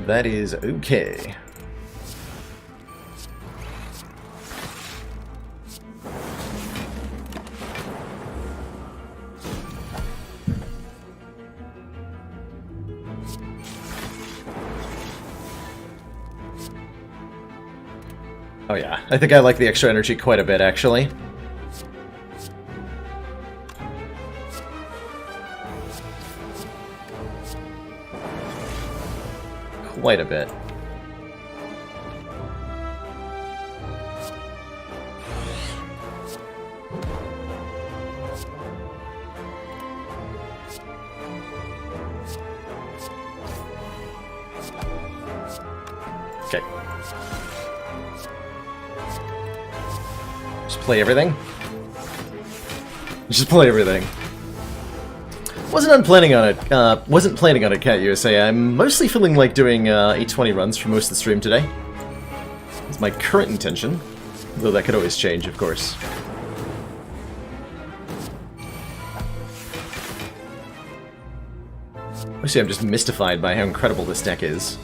That is okay. Oh yeah, I think I like the extra energy quite a bit, actually. Quite a bit. Okay. Just play everything? Just play everything. Wasn't planning on it, Cat USA. I'm mostly feeling like doing A20 runs for most of the stream today. It's my current intention, though that could always change, of course. Actually, I'm just mystified by how incredible this deck is.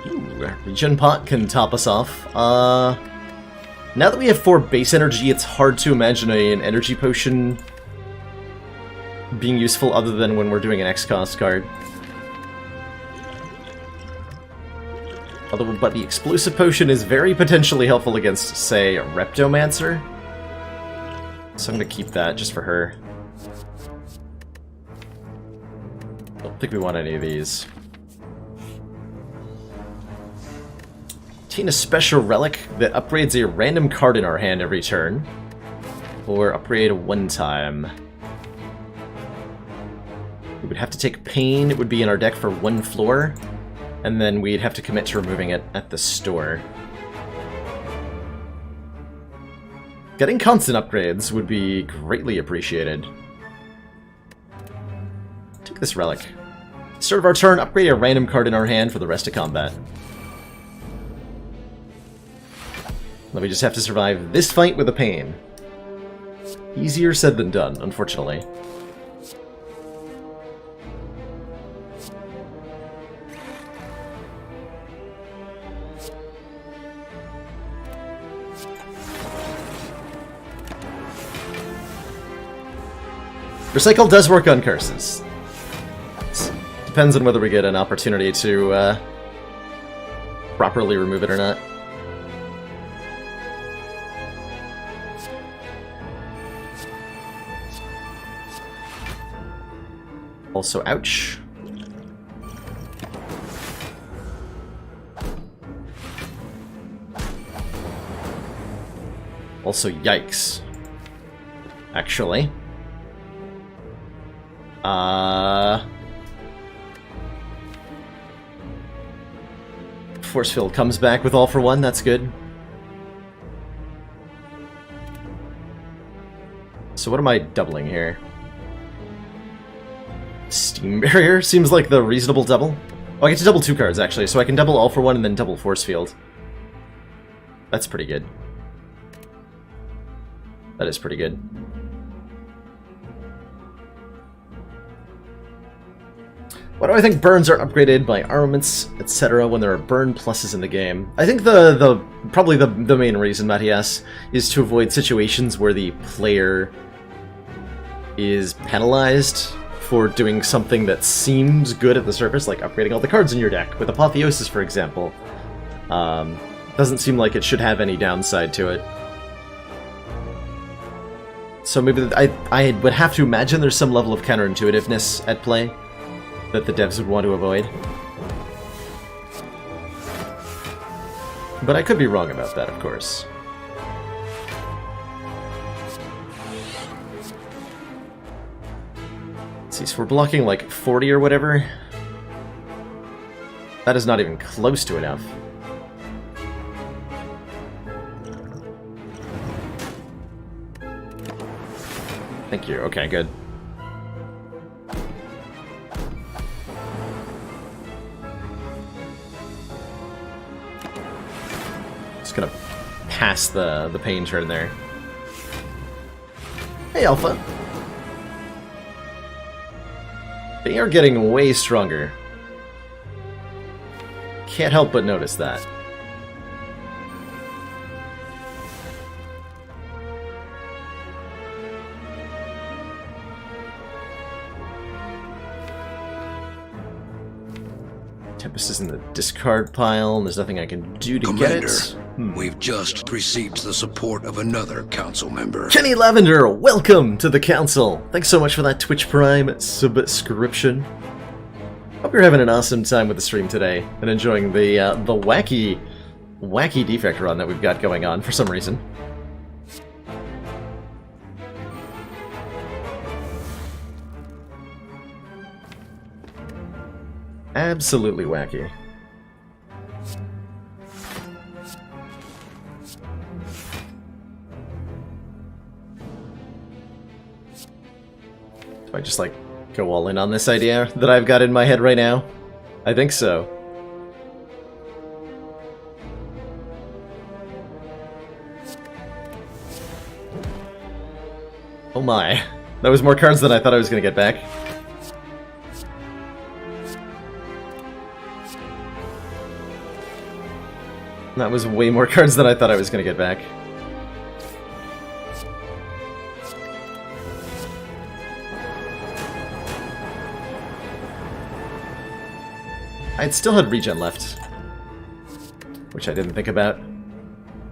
Ooh, Regen Pot can top us off. Now that we have 4 base energy, it's hard to imagine an energy potion being useful other than when we're doing an X-Cost card. But the Explosive Potion is very potentially helpful against, say, a Reptomancer. So I'm gonna keep that just for her. Don't think we want any of these. Obtain a special relic that upgrades a random card in our hand every turn. Or upgrade one time. We would have to take Pain, it would be in our deck for 1 floor. And then we'd have to commit to removing it at the store. Getting constant upgrades would be greatly appreciated. Take this relic. Start of our turn, upgrade a random card in our hand for the rest of combat. Then we just have to survive this fight with a Pain. Easier said than done, unfortunately. Recycle does work on curses. Depends on whether we get an opportunity to properly remove it or not. Also, ouch. Also, yikes. Actually. Force field comes back with all for one, that's good. So what am I doubling here? Steam barrier seems like the reasonable double. Oh, I get to double 2 cards actually, so I can double all for one and then double force field. That's pretty good. That is pretty good. Why do I think burns are upgraded by armaments, etc. when there are burn pluses in the game? I think probably the main reason, Matthias, is to avoid situations where the player is penalized for doing something that seems good at the surface, like upgrading all the cards in your deck, with Apotheosis, for example. Doesn't seem like it should have any downside to it. So maybe I would have to imagine there's some level of counterintuitiveness at play that the devs would want to avoid. But I could be wrong about that, of course. Let's see, so we're blocking like 40 or whatever. That is not even close to enough. Thank you. Okay, good. Just gonna pass the pain turn there. Hey, Alpha. They are getting way stronger. Can't help but notice that. Tempest is in the discard pile, and there's nothing I can do to Commander, get it. We've just received the support of another council member. Kenny Lavender, welcome to the council. Thanks so much for that Twitch Prime subscription. Hope you're having an awesome time with the stream today and enjoying the wacky defect run that we've got going on for some reason. Absolutely wacky. Do I just, like, go all in on this idea that I've got in my head right now? I think so. Oh my. That was more cards than I thought I was going to get back. That was way more cards than I thought I was going to get back. I'd still had regen left, which I didn't think about.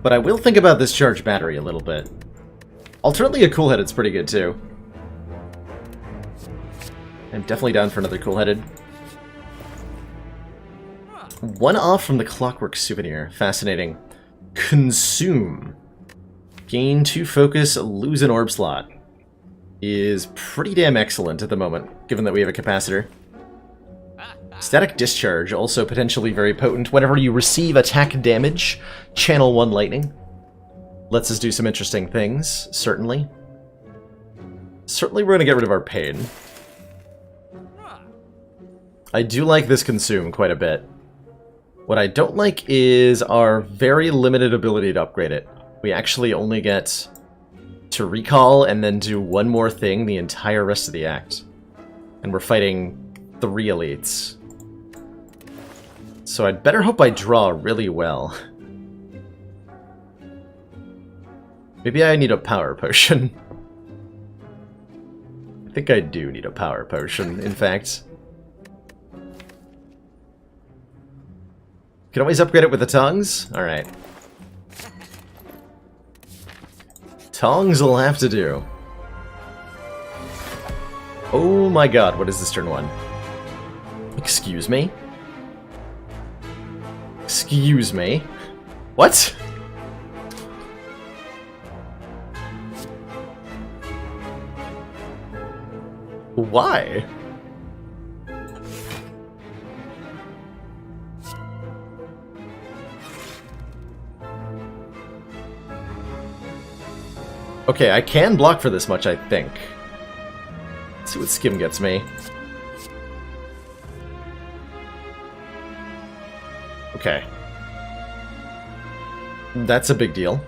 But I will think about this charged battery a little bit. Alternately, a cool-headed's pretty good, too. I'm definitely down for another cool-headed. One off from the Clockwork Souvenir. Fascinating. Consume. Gain 2 focus, lose an orb slot. Is pretty damn excellent at the moment, given that we have a capacitor. Static Discharge, also potentially very potent. Whenever you receive attack damage, channel 1 lightning. Lets us do some interesting things, certainly. Certainly we're going to get rid of our pain. I do like this Consume quite a bit. What I don't like is our very limited ability to upgrade it. We actually only get to recall and then do one more thing the entire rest of the act. And we're fighting 3 elites. So I'd better hope I draw really well. Maybe I need a power potion. I think I do need a power potion, in fact. Can always upgrade it with the tongs? Alright. Tongs will have to do. Oh my god, what is this turn 1? Excuse me? Excuse me? What? Why? Okay, I can block for this much, I think. Let's see what Skim gets me. Okay. That's a big deal.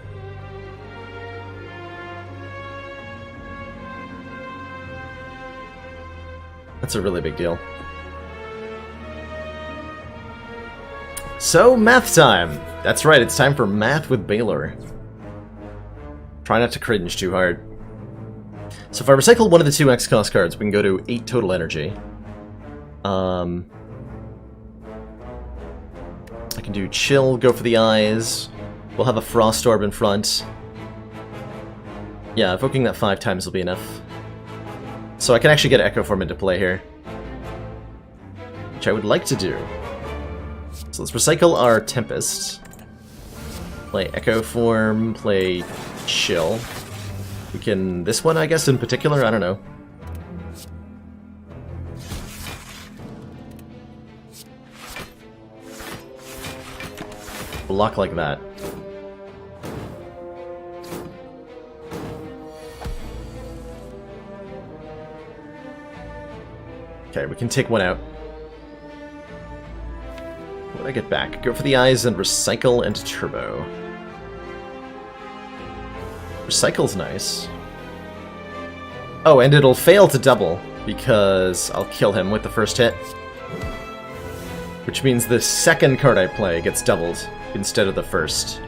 That's a really big deal. So, math time! That's right, it's time for math with Baylor. Try not to cringe too hard. So if I recycle one of the 2 X cost cards, we can go to 8 total energy. I can do chill, go for the eyes. We'll have a frost orb in front. Yeah, evoking that 5 times will be enough. So I can actually get Echo Form into play here. Which I would like to do. So let's recycle our Tempest. Play Echo Form, play Chill. We can... this one, I guess, in particular? I don't know. Block like that. Okay, we can take one out. What do I get back? Go for the eyes and recycle and turbo. Recycle's nice. Oh, and it'll fail to double, because I'll kill him with the first hit. Which means the second card I play gets doubled instead of the first.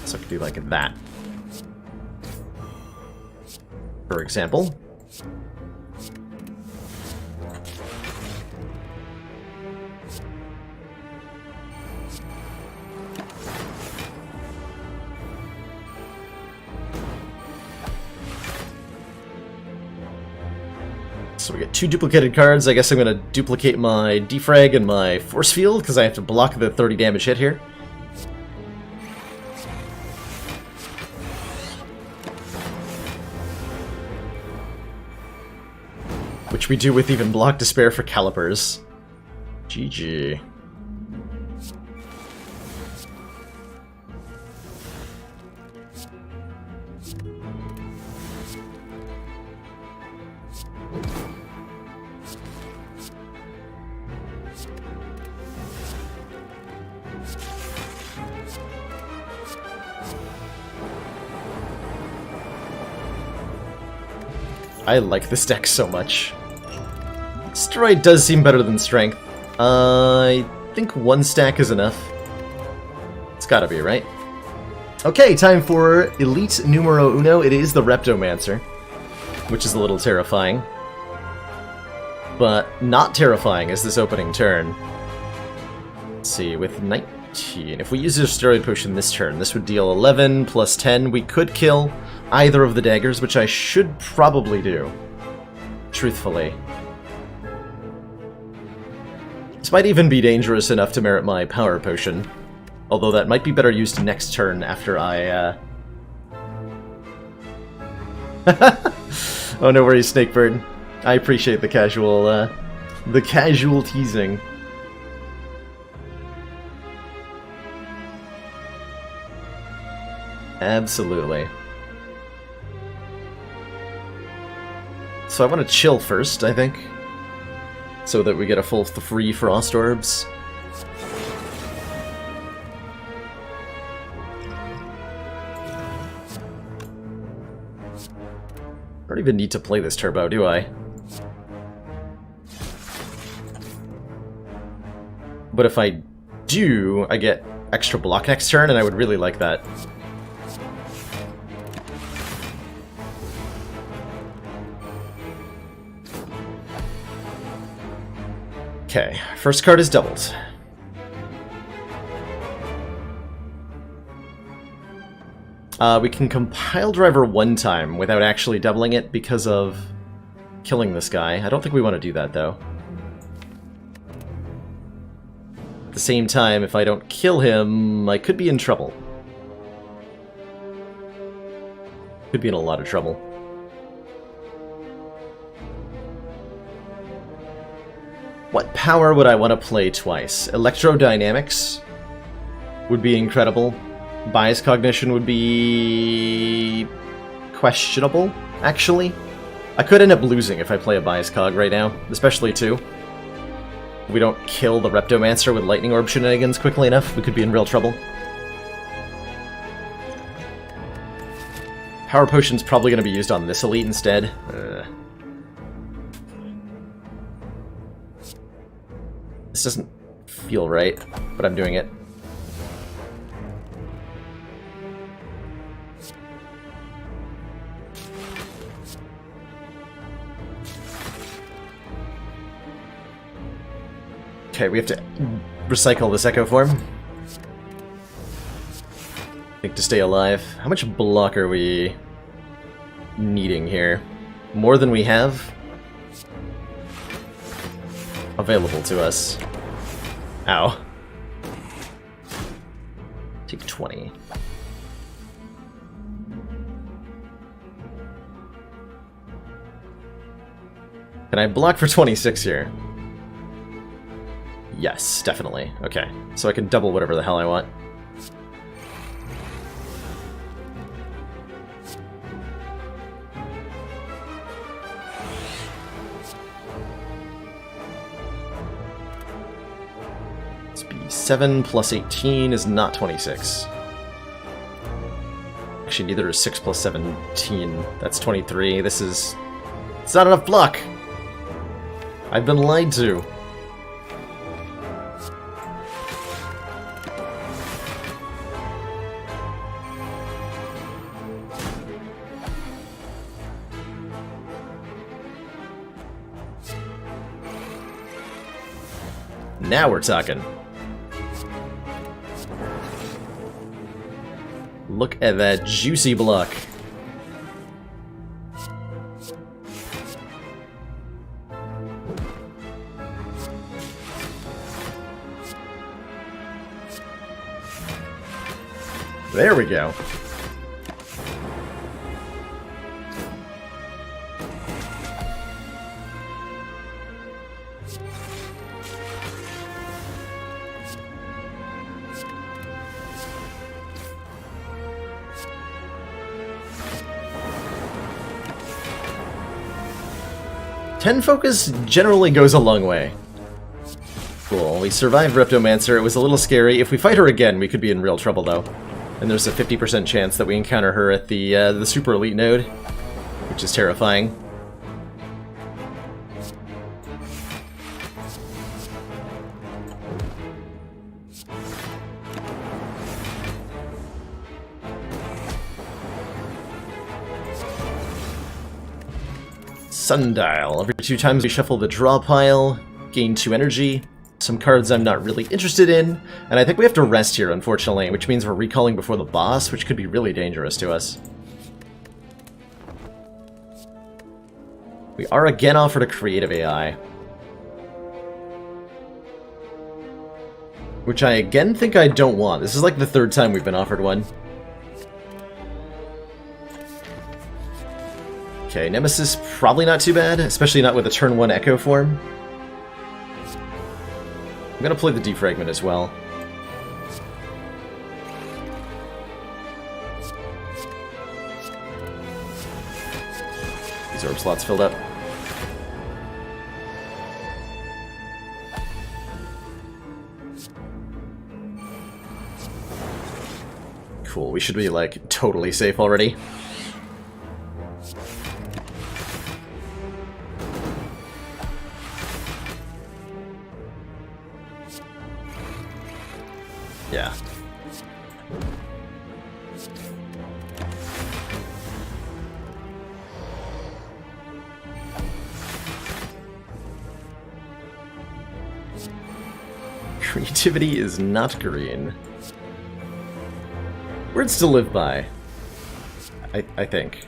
So I could do like that. For example. So we get 2 duplicated cards. I guess I'm going to duplicate my defrag and my force field, because I have to block the 30 damage hit here. Which we do with even block to spare for calipers. GG. I like this deck so much. Steroid does seem better than Strength. I think 1 stack is enough. It's gotta be, right? Okay, time for Elite Numero Uno. It is the Reptomancer, which is a little terrifying. But not terrifying as this opening turn. Let's see, with 19, if we use a Steroid Potion this turn, this would deal 11 plus 10. We could kill either of the daggers, which I should probably do, truthfully. This might even be dangerous enough to merit my Power Potion, although that might be better used next turn after I, Oh, no worries, Snakebird. I appreciate the casual teasing. Absolutely. So I want to chill first, I think, so that we get a full 3 Frost Orbs. I don't even need to play this turbo, do I? But if I do, I get extra block next turn, and I would really like that. Okay, first card is doubled. We can compile driver one time without actually doubling it because of killing this guy. I don't think we want to do that, though. At the same time, if I don't kill him, I could be in trouble. Could be in a lot of trouble. What power would I want to play twice? Electrodynamics would be incredible. Bias cognition would be questionable, actually. I could end up losing if I play a bias cog right now, especially 2. If we don't kill the Reptomancer with lightning orb shenanigans quickly enough, we could be in real trouble. Power potion's probably going to be used on this elite instead. This doesn't feel right, but I'm doing it. Okay, we have to recycle this Echo form. I think to stay alive. How much block are we needing here? More than we have available to us. Ow. Take 20. Can I block for 26 here? Yes, definitely. Okay, so I can double whatever the hell I want. Let's be 7 plus 18 is not 26. Actually, neither is 6 plus 17. That's 23. This is... It's not enough block! I've been lied to. Now we're talking. Look at that juicy block. There we go. Ten focus generally goes a long way. Cool, we survived Reptomancer. It was a little scary. If we fight her again, we could be in real trouble, though. And there's a 50% chance that we encounter her at the Super Elite node, which is terrifying. Sundial. Every 2 times we shuffle the draw pile, gain 2 energy. Some cards I'm not really interested in, and I think we have to rest here, unfortunately, which means we're recalling before the boss, which could be really dangerous to us. We are again offered a creative AI. Which I again think I don't want. This is like the 3rd time we've been offered one. Okay, Nemesis probably not too bad, especially not with a turn 1 Echo form. I'm gonna play the Defragment as well. These orb slots filled up. Cool, we should be like totally safe already. Yeah. Creativity is not green. Words to live by. I think.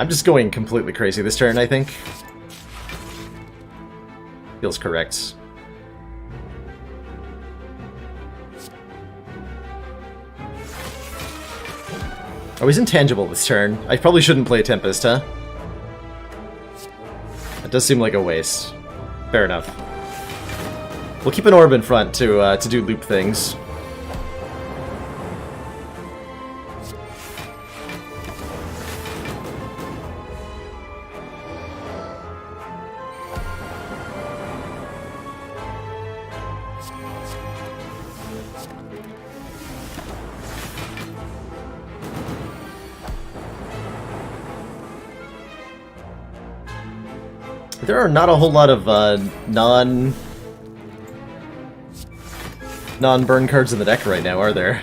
I'm just going completely crazy this turn, I think. Feels correct. Oh, he's intangible this turn. I probably shouldn't play Tempest, huh? It does seem like a waste. Fair enough. We'll keep an orb in front to do loop things. There are not a whole lot of non-burn cards in the deck right now, are there?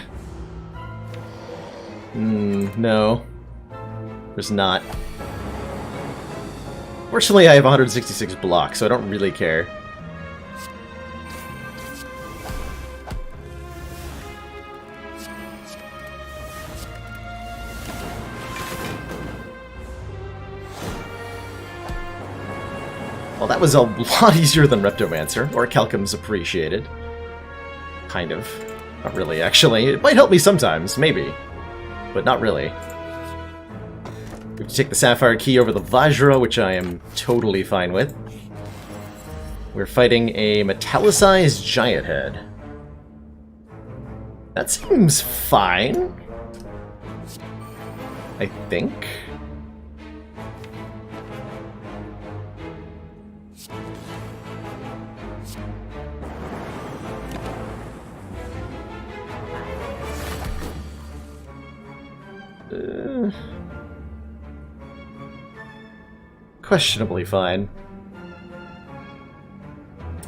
No. There's not. Fortunately, I have 166 blocks, so I don't really care. Well, that was a lot easier than Reptomancer, or Calcum's Appreciated. Kind of. Not really, actually. It might help me sometimes, maybe. But not really. We have to take the Sapphire Key over the Vajra, which I am totally fine with. We're fighting a Metallicized Giant Head. That seems fine. I think. Questionably fine.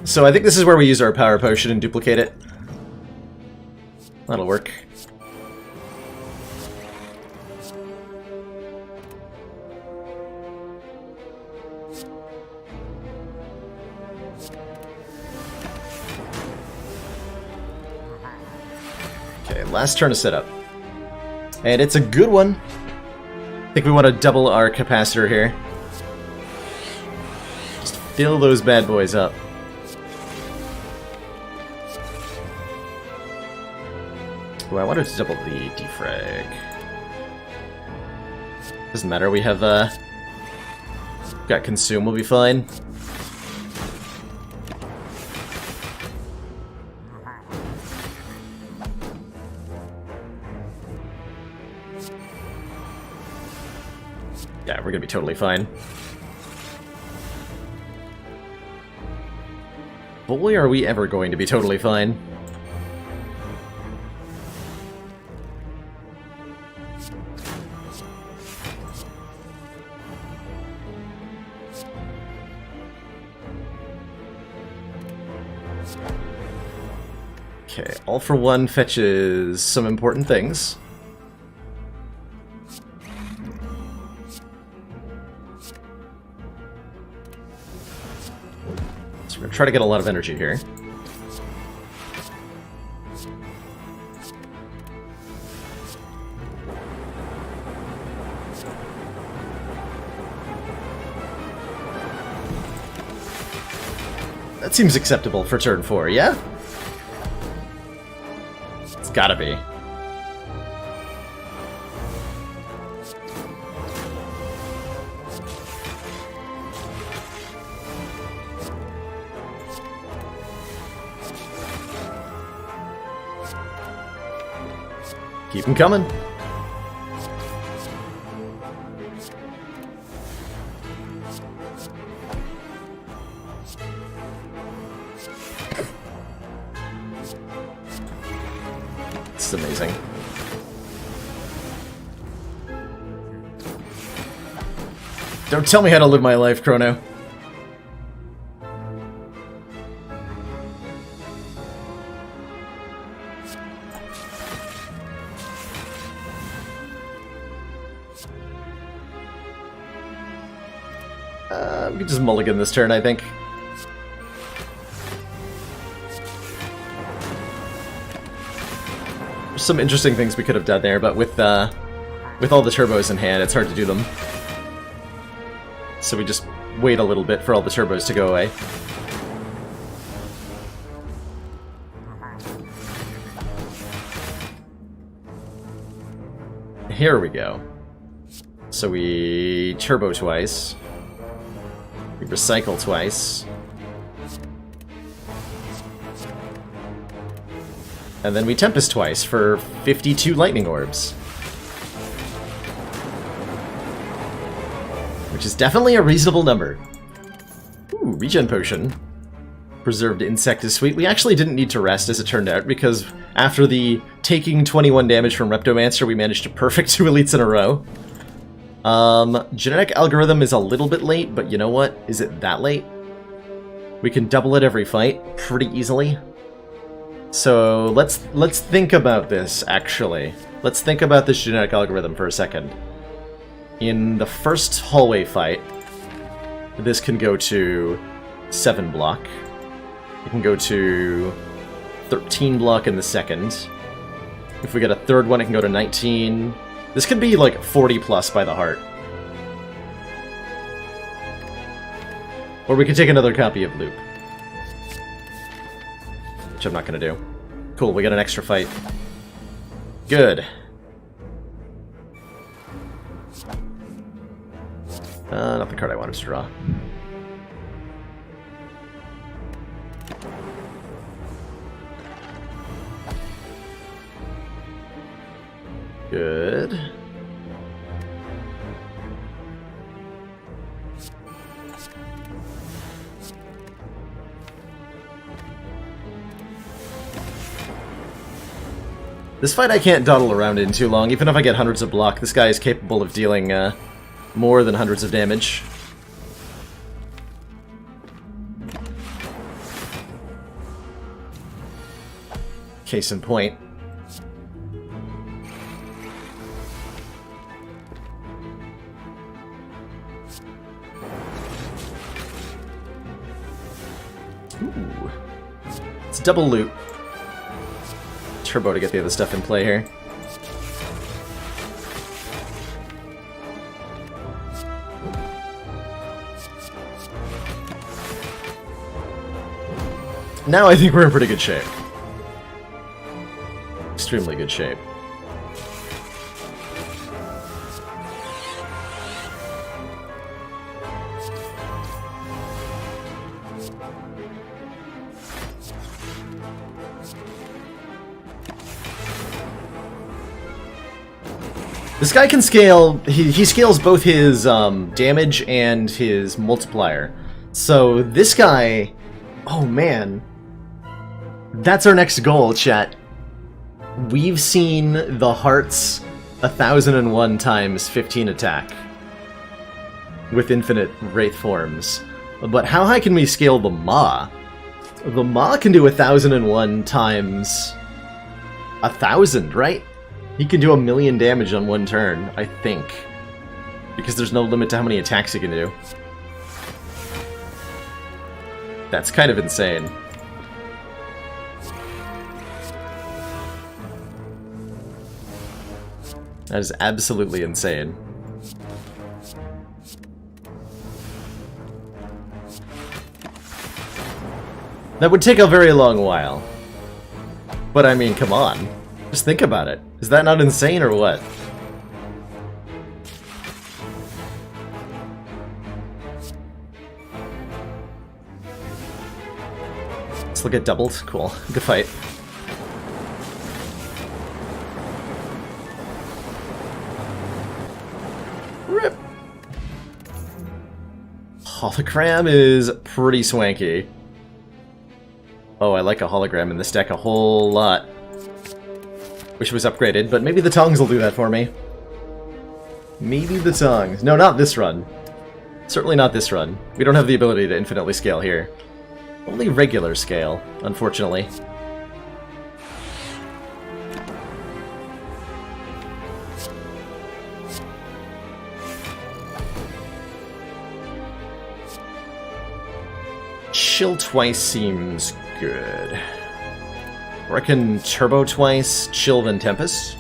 So I think this is where we use our Power Potion and duplicate it. That'll work. Okay, last turn to set up. And it's a good one. I think we want to double our capacitor here. Just fill those bad boys up. Oh, I wanted to double the defrag. Doesn't matter, we have got consume, we'll be fine. Yeah, we're gonna be totally fine. Boy, are we ever going to be totally fine. Okay, All for One fetches some important things. So we're going to try to get a lot of energy here. That seems acceptable for turn 4, yeah? It's gotta be. Keep them coming. This is amazing. Don't tell me how to live my life, Chrono. We can just mulligan this turn, I think. There's some interesting things we could have done there, but with all the turbos in hand, it's hard to do them. So we just wait a little bit for all the turbos to go away. Here we go. So we turbo twice. We recycle twice. And then we Tempest twice for 52 lightning orbs. Which is definitely a reasonable number. Ooh, regen potion. Preserved insect is sweet. We actually didn't need to rest, as it turned out, because after the taking 21 damage from Reptomancer, we managed to perfect 2 elites in a row. Genetic algorithm is a little bit late, but you know what? Is it that late? We can double it every fight pretty easily. So let's think about this, actually. Let's think about this genetic algorithm for a second. In the first hallway fight, this can go to 7 block. It can go to 13 block in the second. If we get a third one, it can go to 19. This could be like 40 plus by the heart. Or we could take another copy of Loop. Which I'm not going to do. Cool, we got an extra fight. Good. Not the card I wanted to draw. Good. This fight I can't dawdle around in too long. Even if I get hundreds of block, this guy is capable of dealing more than hundreds of damage. Case in point. Ooh. It's double loot. Turbo to get the other stuff in play here. Now I think we're in pretty good shape. Extremely good shape. This guy can scale, he scales both his damage and his multiplier. So this guy, oh man, that's our next goal, chat. We've seen the hearts 1001 times 15 attack with infinite wraith forms. But how high can we scale the Maw? The Maw can do 1001 times 1000, right? He can do 1,000,000 damage on one turn, I think. Because there's no limit to how many attacks he can do. That's kind of insane. That is absolutely insane. That would take a very long while. But I mean, come on. Just think about it. Is that not insane or what? Let's look at doubled. Cool. Good fight. Rip. Hologram is pretty swanky. Oh, I like a hologram in this deck a whole lot. Wish it was upgraded, but maybe the tongs will do that for me. Maybe the tongs. No, not this run. Certainly not this run. We don't have the ability to infinitely scale here. Only regular scale, unfortunately. Chill twice seems good. I reckon turbo twice, chill then Tempest.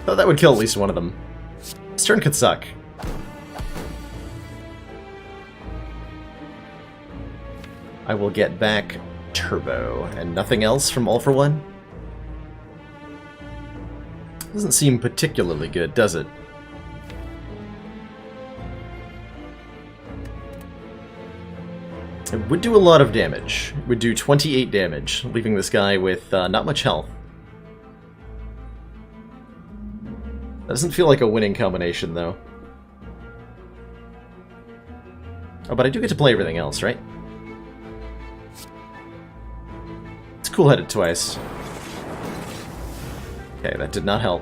Thought that would kill at least one of them. This turn could suck. I will get back turbo. And nothing else from All for One? Doesn't seem particularly good, does it? It would do a lot of damage. It would do 28 damage, leaving this guy with not much health. That doesn't feel like a winning combination, though. Oh, but I do get to play everything else, right? It's cool-headed twice. Okay, that did not help.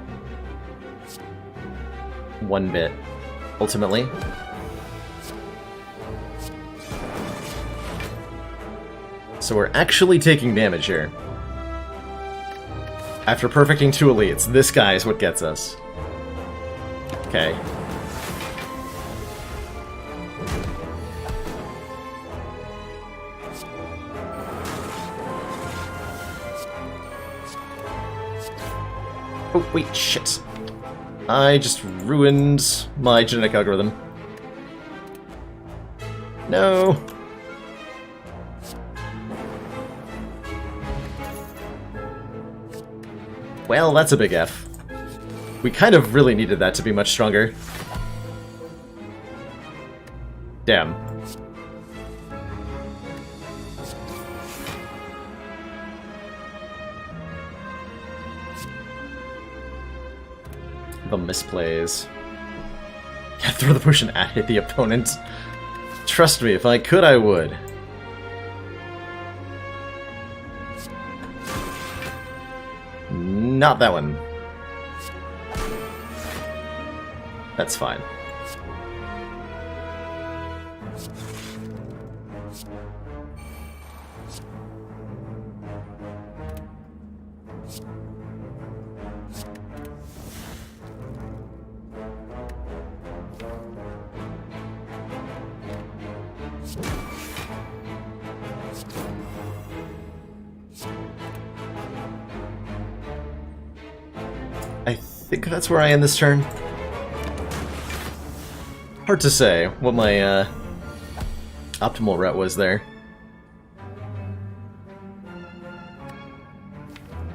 One bit, ultimately. So we're actually taking damage here. After perfecting 2 elites, this guy is what gets us. Okay. Oh, wait, shit. I just ruined my genetic algorithm. No! Well, that's a big F. We kind of really needed that to be much stronger. Damn. The misplays. Yeah, throw the potion at hit the opponent. Trust me, if I could, I would. Not that one. That's fine. I think that's where I end this turn. Hard to say what my optimal route was there.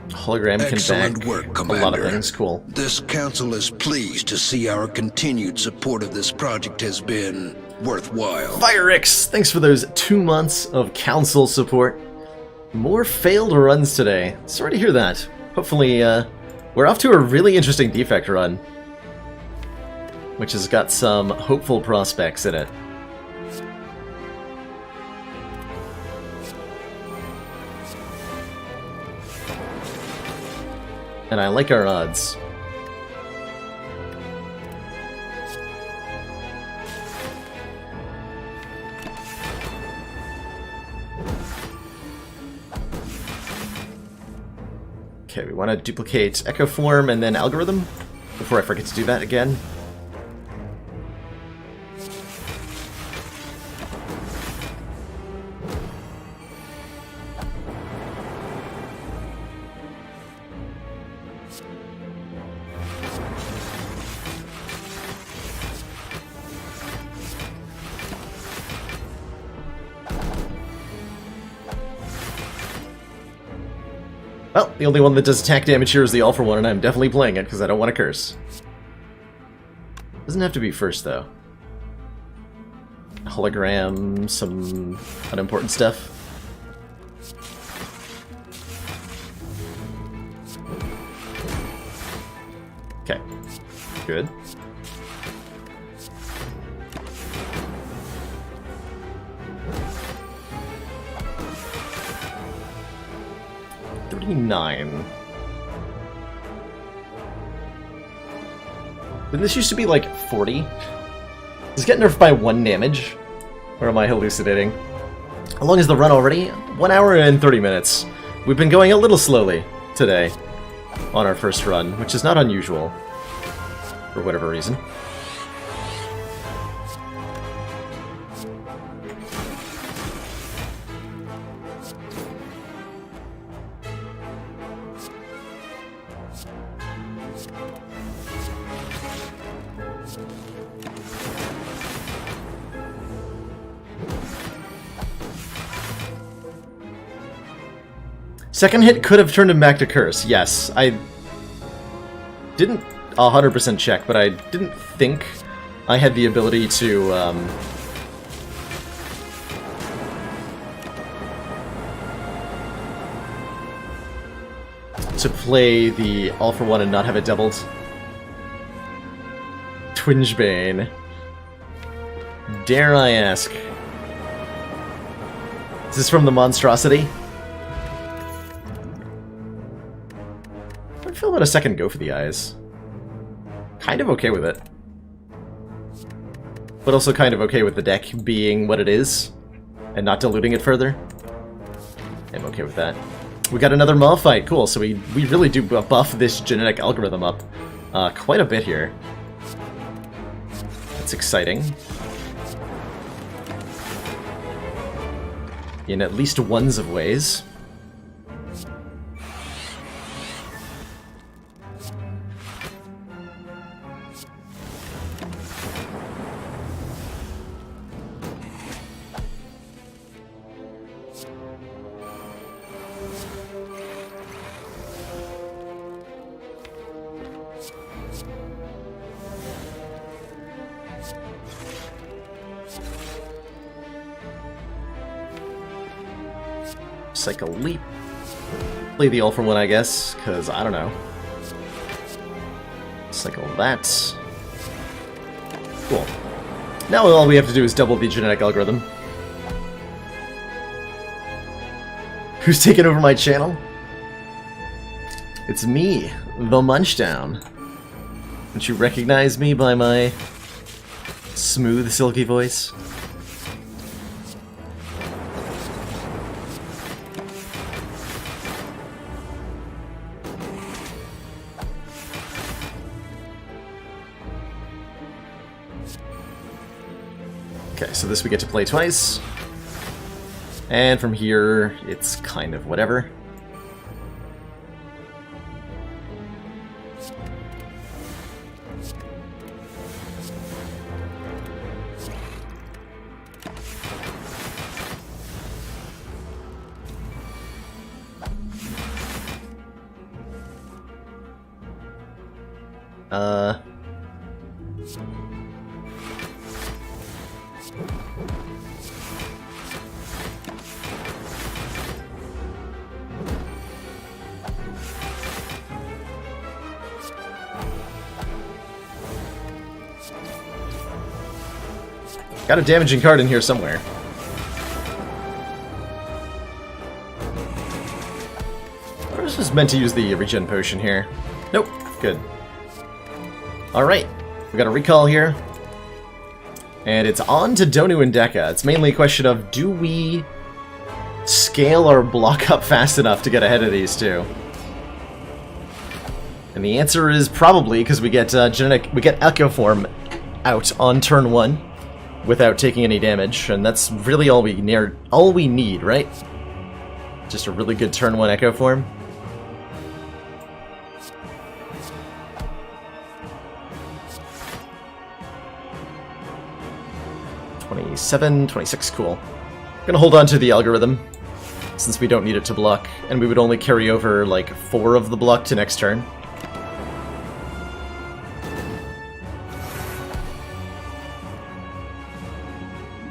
Hologram can Excellent back work, a Commander. lot of things. Cool. This council is pleased to see our continued support of this project has been worthwhile. Firix, thanks for those 2 months of council support. More failed runs today. Sorry to hear that. Hopefully, we're off to a really interesting Defect run, which has got some hopeful prospects in it. And I like our odds. Okay, we want to duplicate Echo Form and then Algorithm before I forget to do that again. Well, the only one that does attack damage here is the All for One, and I'm definitely playing it because I don't want to curse. Doesn't have to be first, though. Hologram, some unimportant stuff. Okay. Good. $39. But this used to be like 40. Does it get nerfed by 1 damage? Or am I hallucinating? How long is the run already? 1 hour and 30 minutes. We've been going a little slowly today on our first run, which is not unusual for whatever reason. Second hit could have turned him back to Curse, yes. I didn't 100% check, but I didn't think I had the ability to play the All for One and not have it doubled. Twingebane. Dare I ask? Is this from the monstrosity? I feel about a second go for the eyes. Kind of okay with it. But also kind of okay with the deck being what it is, and not diluting it further. I'm okay with that. We got another Maw fight, cool, so we really do buff this genetic algorithm up quite a bit here. That's exciting. In at least ones of ways. Cycle Leap. Play the All for One, I guess, because I don't know. Cycle that. Cool. Now all we have to do is double the genetic algorithm. Who's taking over my channel? It's me, the Munchdown. Don't you recognize me by my smooth, silky voice? Okay, so this we get to play twice. And from here, it's kind of whatever. Got a damaging card in here somewhere. I was just meant to use the regen potion here. Nope. Good. Alright. We got a recall here. And it's on to Donu and Deka. It's mainly a question of, do we scale our block up fast enough to get ahead of these two? And the answer is probably, because we get Echo Form out on turn 1. Without taking any damage, and that's really all we need, right? Just a really good turn 1 Echo Form. $27, $26, cool. Gonna hold on to the algorithm, since we don't need it to block, and we would only carry over, like, 4 of the block to next turn.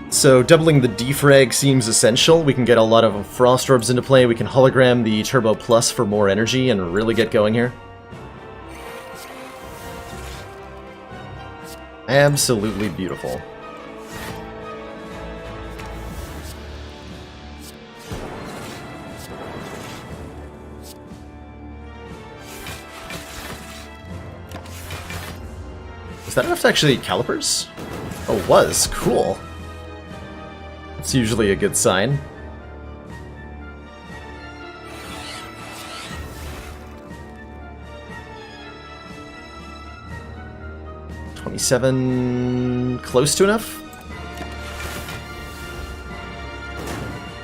So doubling the defrag seems essential. We can get a lot of Frost Orbs into play. We can hologram the Turbo Plus for more energy and really get going here. Absolutely beautiful. Is that enough to actually calipers? Oh, it was. Cool. It's usually a good sign. 27... close to enough?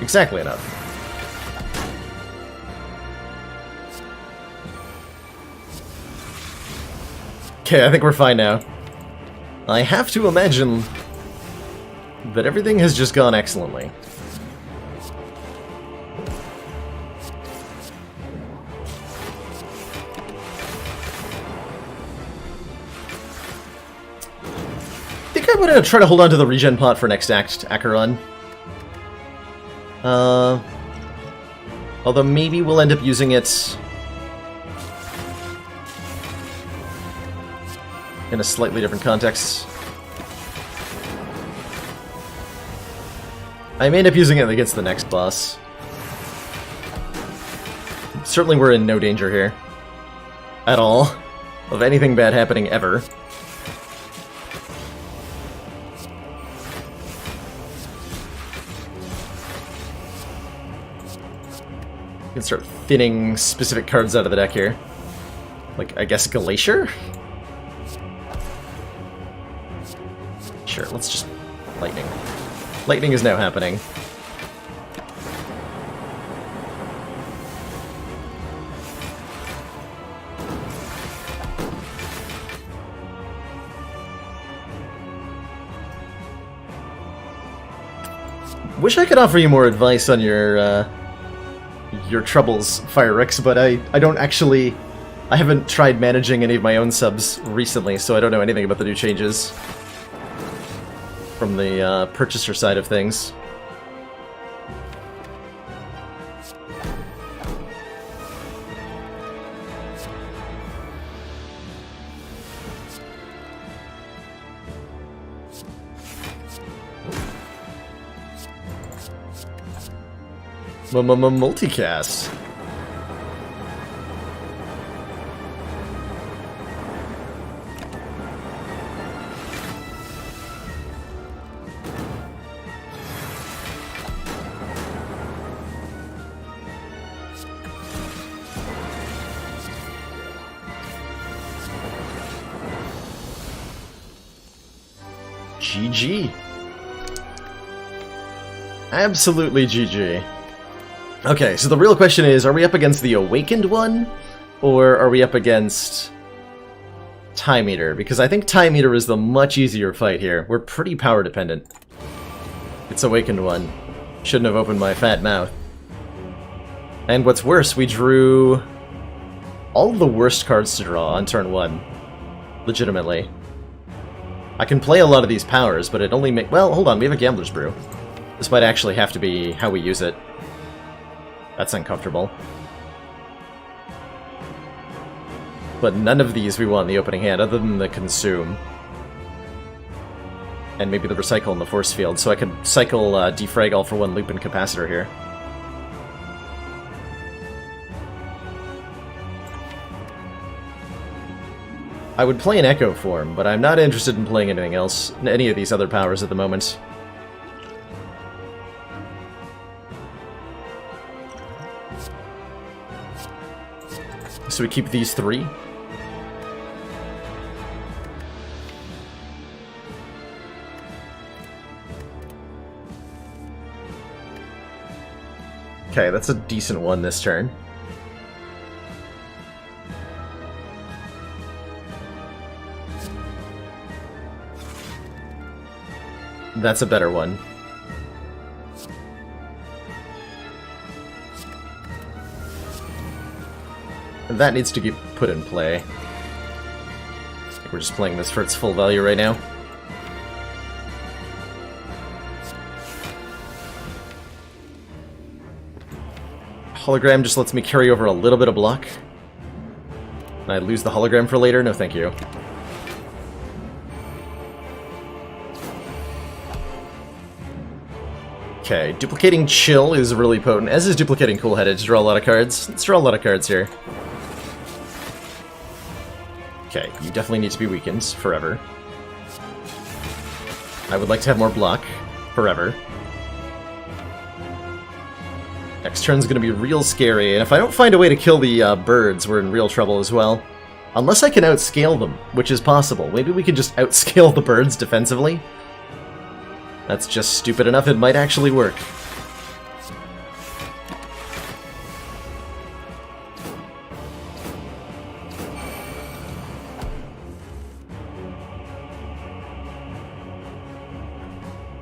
Exactly enough. Okay, I think we're fine now. I have to imagine that everything has just gone excellently. I think I'm gonna try to hold on to the regen pot for next Acheron. Although maybe we'll end up using it in a slightly different context. I may end up using it against the next boss. Certainly we're in no danger here. At all. Of anything bad happening ever. You can start thinning specific cards out of the deck here. Like, I guess Glacier? Sure, let's just... Lightning. Lightning is now happening. Wish I could offer you more advice on your troubles, Firerix, but I don't actually... I haven't tried managing any of my own subs recently, so I don't know anything about the new changes from the purchaser side of things. M-m-m-multicast. GG. Absolutely GG. Okay, so the real question is, are we up against the Awakened one? Or are we up against Time Eater? Because I think Time Eater is the much easier fight here. We're pretty power dependent. It's Awakened one. Shouldn't have opened my fat mouth. And what's worse, we drew all the worst cards to draw on turn 1. Legitimately. I can play a lot of these powers, but it only make... Well, hold on, we have a Gambler's Brew. This might actually have to be how we use it. That's uncomfortable. But none of these we want in the opening hand, other than the Consume. And maybe the Recycle and the Force Field, so I could cycle Defrag All for One Loop and Capacitor here. I would play an Echo form, but I'm not interested in playing anything else, any of these other powers at the moment. So we keep these 3. Okay, that's a decent one this turn. That's a better one. That needs to get put in play. I think we're just playing this for its full value right now. Hologram just lets me carry over a little bit of block. And I lose the hologram for later? No, thank you. Okay, duplicating Chill is really potent, as is duplicating Cool-Headed to draw a lot of cards. Let's draw a lot of cards here. Okay, you definitely need to be weakened, forever. I would like to have more block, forever. Next turn's gonna be real scary, and if I don't find a way to kill the birds, we're in real trouble as well. Unless I can outscale them, which is possible. Maybe we can just outscale the birds defensively. That's just stupid enough, it might actually work.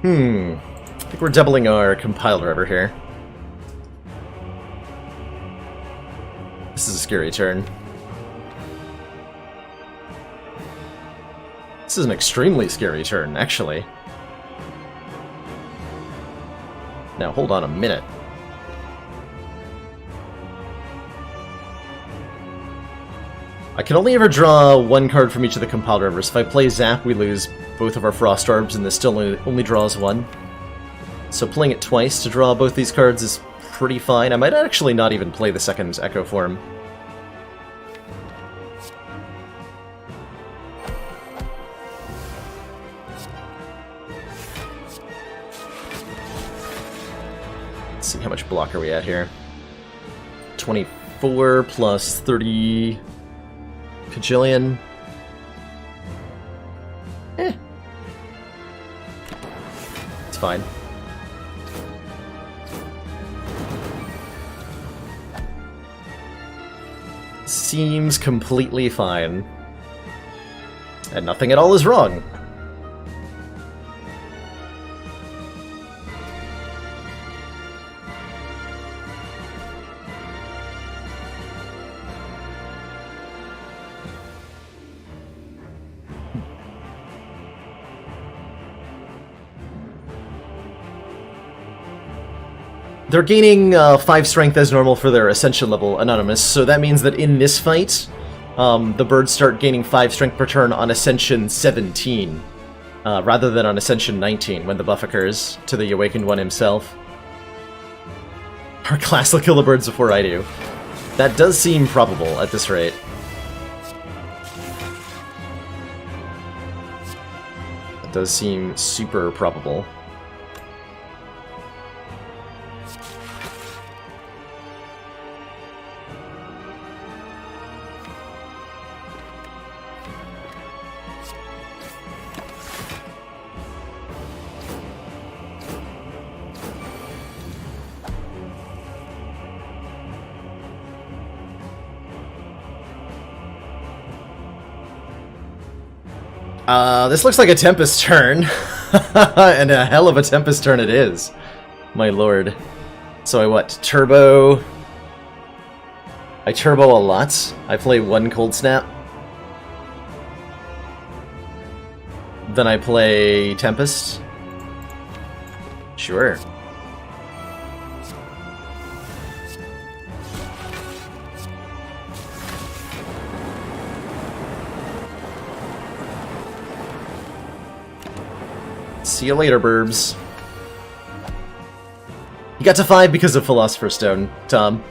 I think we're doubling our compiler over here. This is a scary turn. This is an extremely scary turn, actually. Now, hold on a minute. I can only ever draw one card from each of the compiled rivers. If I play Zap, we lose both of our Frost Orbs, and this still only draws one. So playing it twice to draw both these cards is pretty fine. I might actually not even play the second Echo form. Let's see, how much block are we at here? 24 plus 30... Kajillion. It's fine. Seems completely fine. And nothing at all is wrong. They're gaining 5 strength as normal for their Ascension level, Anonymous, so that means that in this fight, the birds start gaining 5 strength per turn on Ascension 17, rather than on Ascension 19, when the buff occurs to the Awakened One himself. Our class will kill the birds before I do. That does seem probable at this rate. It does seem super probable. This looks like a Tempest turn, and a hell of a Tempest turn it is, my lord. So I what, turbo? I turbo a lot. I play 1 Cold Snap. Then I play Tempest. Sure. See you later, burbs. You got to 5 because of Philosopher's Stone, Tom.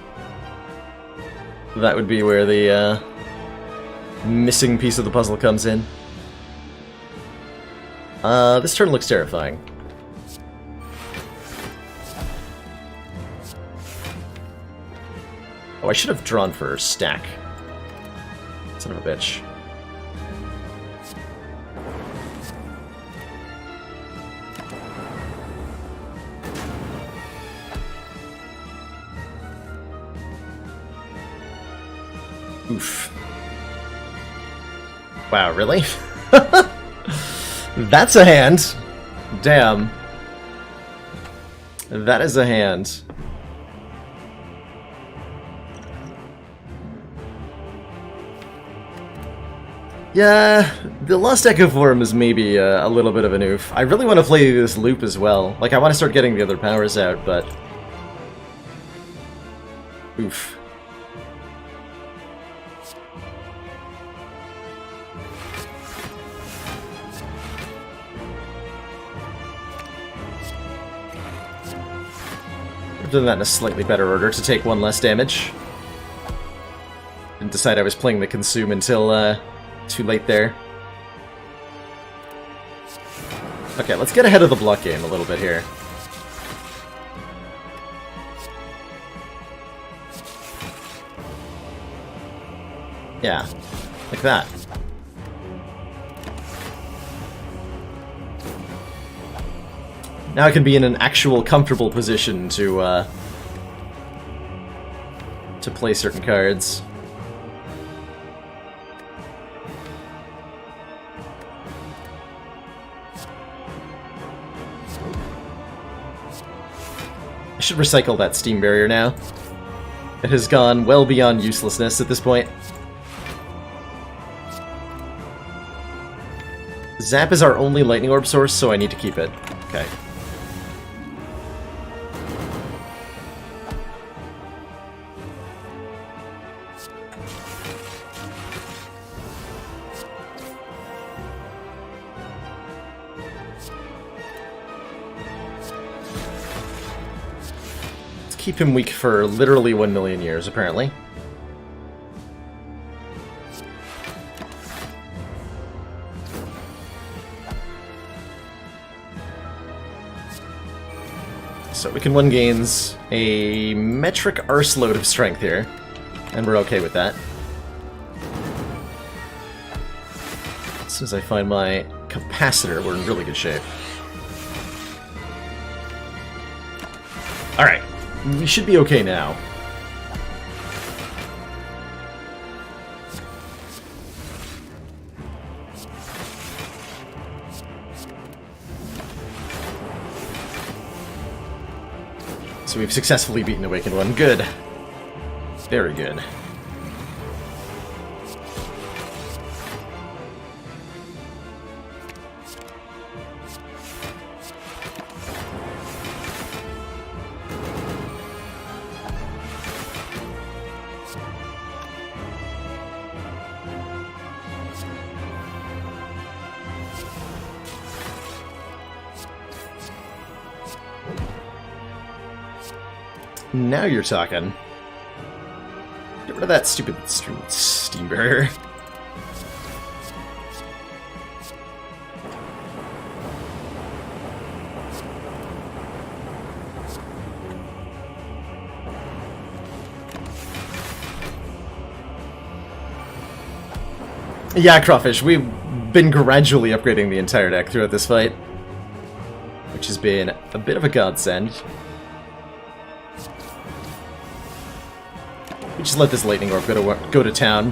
That would be where the missing piece of the puzzle comes in. This turn looks terrifying. Oh, I should have drawn for stack. Son of a bitch. Oof. Wow, really? That's a hand. Damn. That is a hand. Yeah, the Lost Echo form is maybe a little bit of an oof. I really want to play this loop as well. Like, I want to start getting the other powers out, but... Oof. I've done that in a slightly better order to take 1 less damage. Didn't decide I was playing the Consume until too late there. Okay, let's get ahead of the block game a little bit here. Yeah. Like that. Now I can be in an actual comfortable position to play certain cards. I should recycle that steam barrier now. It has gone well beyond uselessness at this point. Zap is our only lightning orb source, so I need to keep it. Okay. Keep him weak for literally 1 million years, apparently. So we can 1 gains a metric arse load of strength here, and we're okay with that. As soon as I find my capacitor, we're in really good shape. Alright. We should be okay now. So we've successfully beaten Awakened One. Good. Very good. Now you're talking. Get rid of that stupid steam barrier. Yeah, Crawfish, we've been gradually upgrading the entire deck throughout this fight, which has been a bit of a godsend. We just let this lightning orb go to town.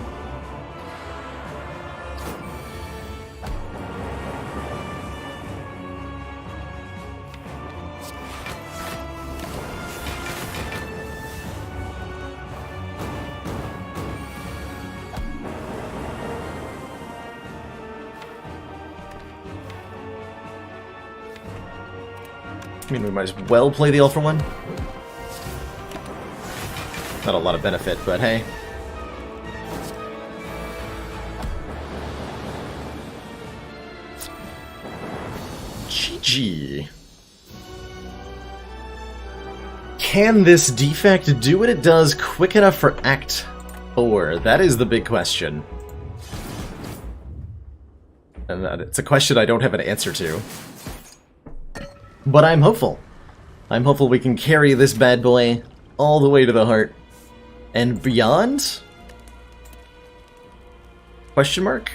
I mean, we might as well play the Ultra one. Not a lot of benefit, but hey. GG. Can this Defect do what it does quick enough for Act 4? That is the big question. And it's a question I don't have an answer to. But I'm hopeful. I'm hopeful we can carry this bad boy all the way to the heart. And beyond? Question mark?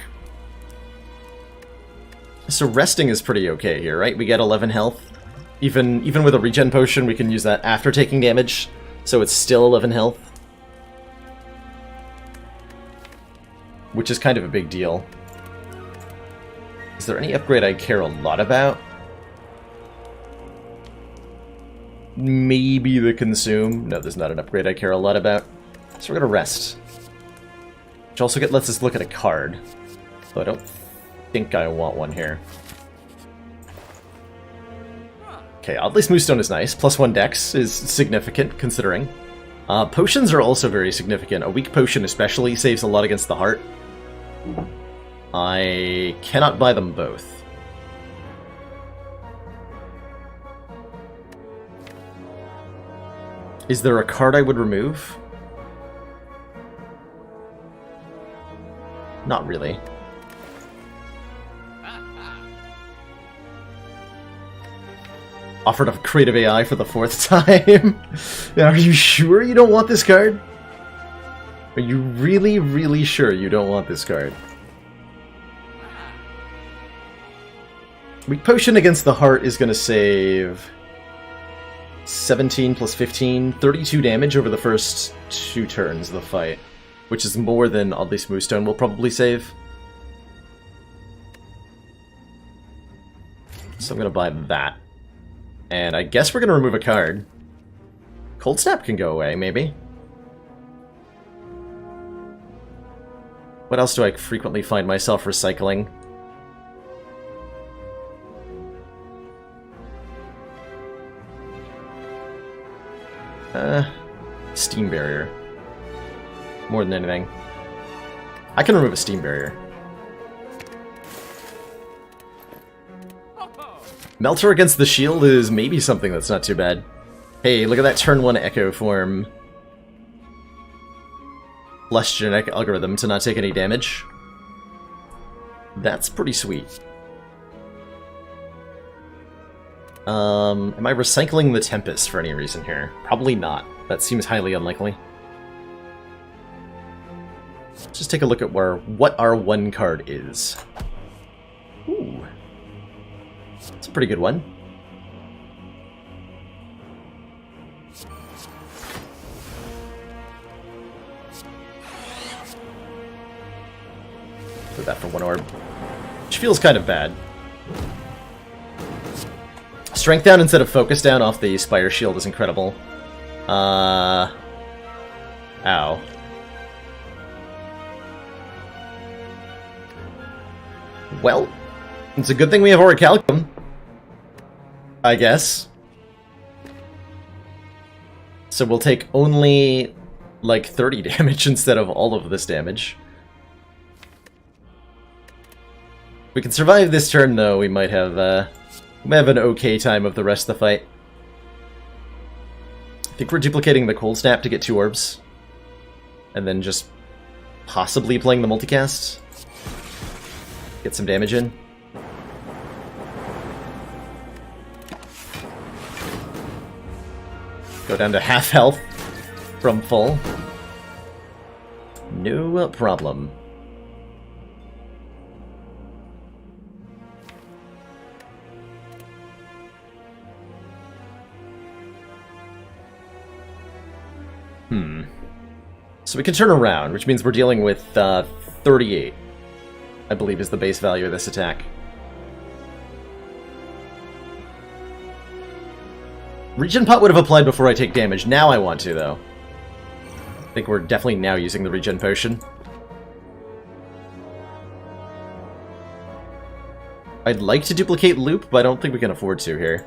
So resting is pretty okay here, right? We get 11 health. Even with a regen potion, we can use that after taking damage, so it's still 11 health. Which is kind of a big deal. Is there any upgrade I care a lot about? Maybe the Consume. No, there's not an upgrade I care a lot about. So we're gonna rest. Which also lets us look at a card. Though I don't think I want one here. Okay, oddly Smooth Stone is nice. +1 dex is significant, considering. Potions are also very significant. A weak potion especially saves a lot against the heart. I cannot buy them both. Is there a card I would remove? Not really. Offered up creative AI for the 4th time. Are you sure you don't want this card? Are you really, really sure you don't want this card? Weak Potion against the Heart is going to save 17 plus 15, 32 damage over the first 2 turns of the fight, which is more than Oddly Smooth Stone will probably save. So I'm going to buy that. And I guess we're going to remove a card. Cold Snap can go away, maybe. What else do I frequently find myself recycling? Steam Barrier. More than anything. I can remove a Steam Barrier. Melter against the shield is maybe something that's not too bad. Hey, look at that turn 1 Echo form. Plus genetic algorithm to not take any damage. That's pretty sweet. Am I recycling the Tempest for any reason here? Probably not. That seems highly unlikely. Let's just take a look at what our 1 card is. Ooh. It's a pretty good one. Put that for 1 orb. Which feels kind of bad. Strength down instead of focus down off the Spire Shield is incredible. Ow. Well, it's a good thing we have Orichalcum, I guess. So we'll take only, like, 30 damage instead of all of this damage. If we can survive this turn, though, we might have an okay time of the rest of the fight. I think we're duplicating the Cold Snap to get 2 orbs. And then just possibly playing the multicast. Get some damage in. Go down to half health from full. No problem. So we can turn around, which means we're dealing with 38, I believe is the base value of this attack. Regen Pot would have applied before I take damage. Now I want to, though. I think we're definitely now using the Regen Potion. I'd like to duplicate Loop, but I don't think we can afford to here.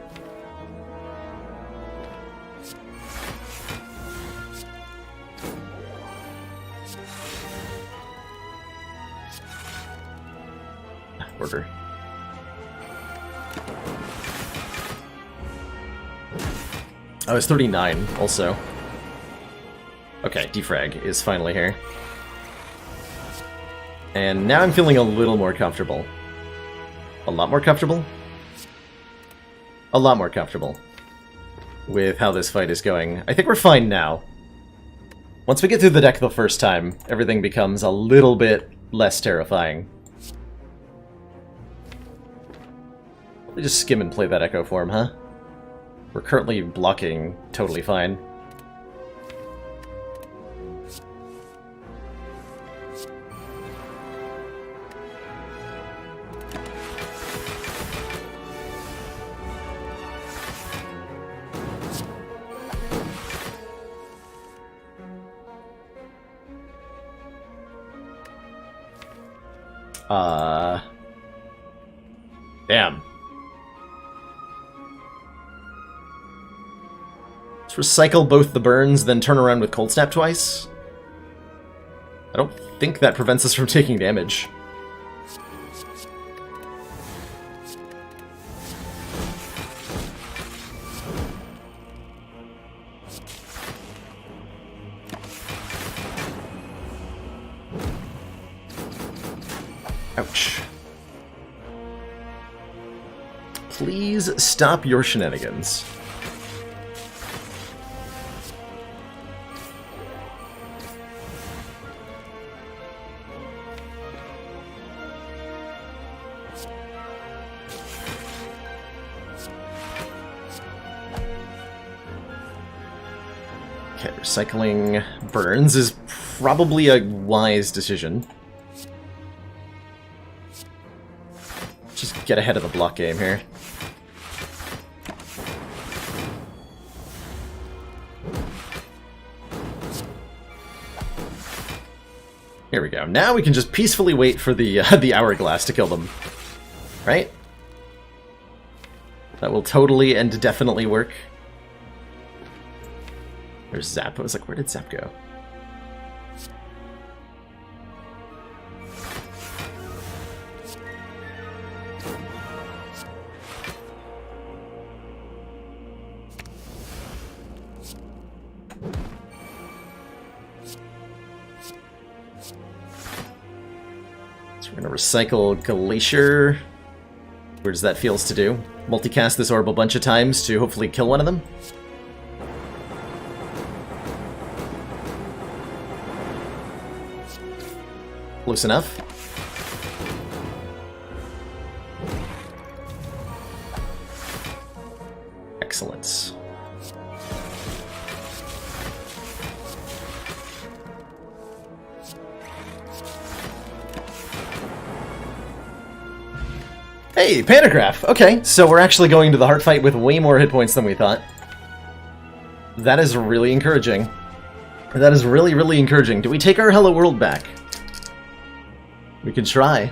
Order. Oh, it's 39 also. Okay, defrag is finally here. And now I'm feeling a little more comfortable. A lot more comfortable? A lot more comfortable with how this fight is going. I think we're fine now. Once we get through the deck the first time, everything becomes a little bit less terrifying. Let me just skim and play that Echo form, huh? We're currently blocking totally fine. Damn. Let's recycle both the burns, then turn around with Cold Snap twice. I don't think that prevents us from taking damage. Ouch. Please stop your shenanigans. Recycling burns is probably a wise decision. Just get ahead of the block game here. Here we go. Now we can just peacefully wait for the the hourglass to kill them. Right? That will totally and definitely work. There's Zap. I was like, where did Zap go? So we're gonna recycle Glacier. Where does that feels to do? Multicast this orb a bunch of times to hopefully kill one of them. Close enough. Excellent. Hey, Pantograph! Okay, so we're actually going to the heart fight with way more hit points than we thought. That is really encouraging. That is really, really encouraging. Do we take our Hello World back? We can try.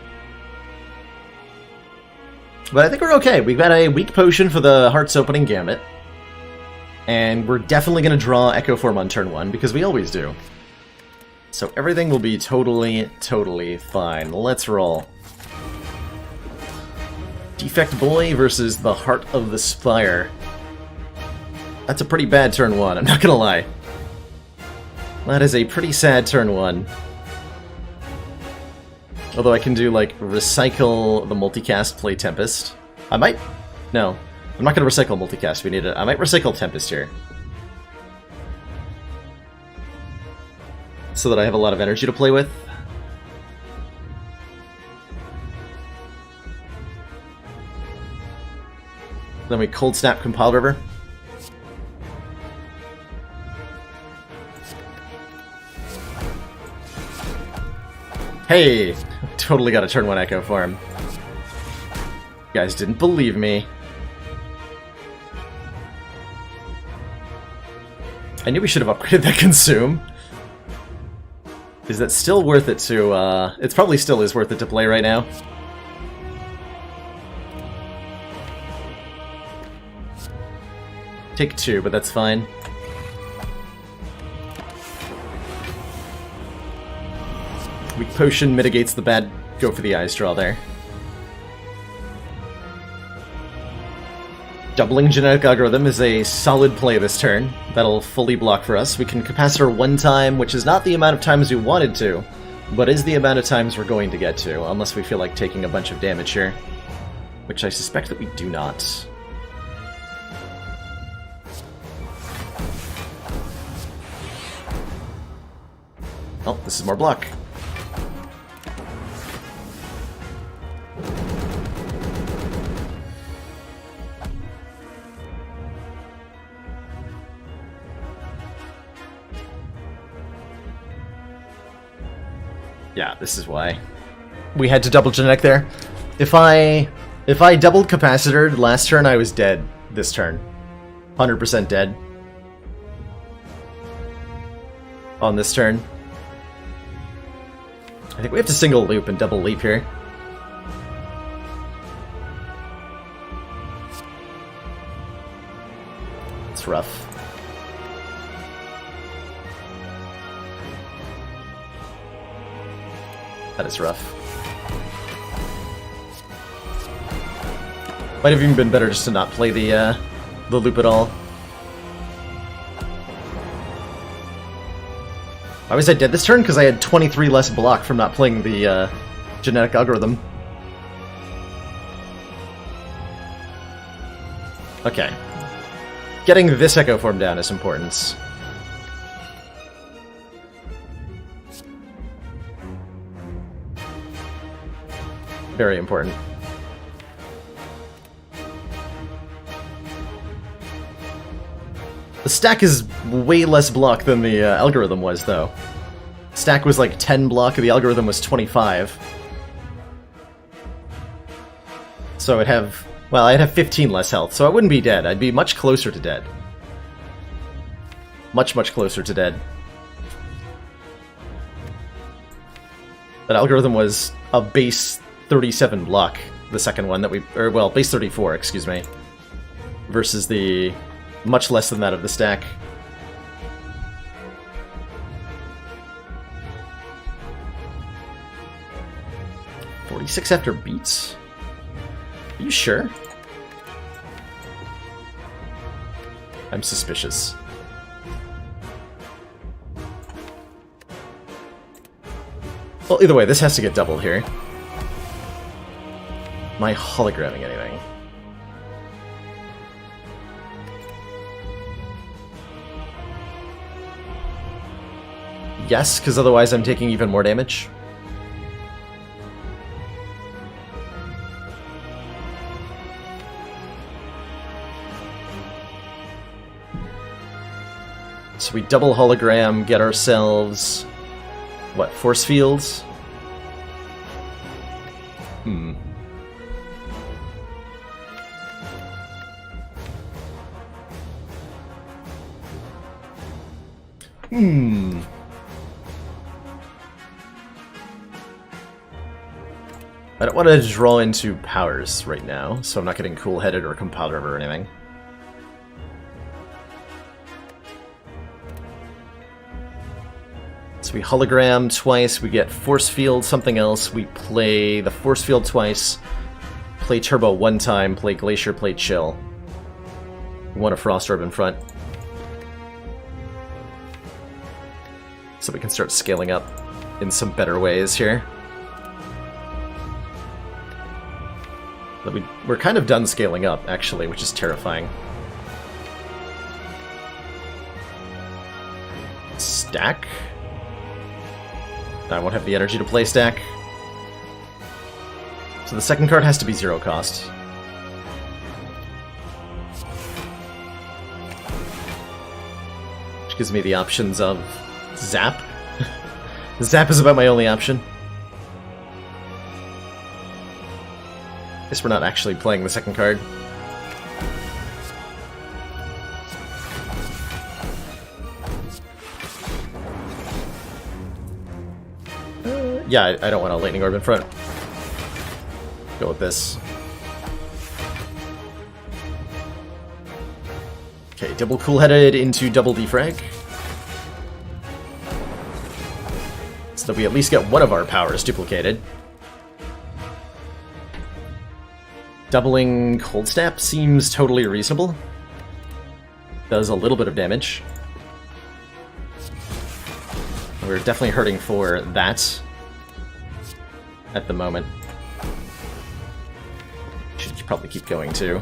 But I think we're okay. We've got a weak potion for the Heart's Opening Gambit. And we're definitely going to draw Echo Form on turn 1, because we always do. So everything will be totally, totally fine. Let's roll. Defect Boy versus the Heart of the Spire. That's a pretty bad turn 1, I'm not gonna lie. That is a pretty sad turn 1. Although I can do, like, recycle the multicast, play Tempest. I might... No. I'm not gonna recycle multicast, we need it. I might recycle Tempest here. So that I have a lot of energy to play with. Then we Cold Snap Compile River. Hey! Totally got a turn 1 Echo Form. You guys didn't believe me. I knew we should have upgraded that Consume. Is that still worth it to, It probably still is worth it to play right now. Take 2, but that's fine. Weak Potion mitigates the bad go for the eyes draw there. Doubling Genetic Algorithm is a solid play this turn. That'll fully block for us. We can Capacitor 1 time, which is not the amount of times we wanted to, but is the amount of times we're going to get to, unless we feel like taking a bunch of damage here. Which I suspect that we do not. Oh, this is more block. Yeah, this is why. We had to double genetic there. If I doubled capacitor last turn, I was dead this turn. 100% dead. On this turn. I think we have to single loop and double leap here. It's rough. That is rough. Might have even been better just to not play the loop at all. Why was I dead this turn? Because I had 23 less block from not playing the genetic algorithm. Okay. Getting this Echo Form down is important. Very important. The stack is way less block than the algorithm was, though. Stack was like 10 block, the algorithm was 25. So I'd have... well, I'd have 15 less health, so I wouldn't be dead. I'd be much closer to dead. Much, much closer to dead. That algorithm was a base 37 block, the second one that we... or, well, base 34, excuse me. Versus the much less than that of the stack. .46 after beats? Are you sure? I'm suspicious. Well, either way, this has to get doubled here. Am I hologramming anything? Yes, because otherwise I'm taking even more damage. So we double hologram, get ourselves... what, force fields? Hmm. I don't want to draw into powers right now, so I'm not getting cool-headed or competitive or anything. So we hologram twice, we get force field, something else, we play the force field twice, play turbo one time, play glacier, play chill. We want a frost orb in front. So we can start scaling up in some better ways here. But we're kind of done scaling up, actually, which is terrifying. Stack? I won't have the energy to play stack. So the second card has to be 0 cost. Which gives me the options of Zap. Zap is about my only option. Guess we're not actually playing the second card. Yeah, I don't want a lightning orb in front. Go with this. Okay, double cool-headed into double defrag. So that we at least get one of our powers duplicated. Doubling Cold Snap seems totally reasonable. Does a little bit of damage. We're definitely hurting for that at the moment. Should probably keep going too.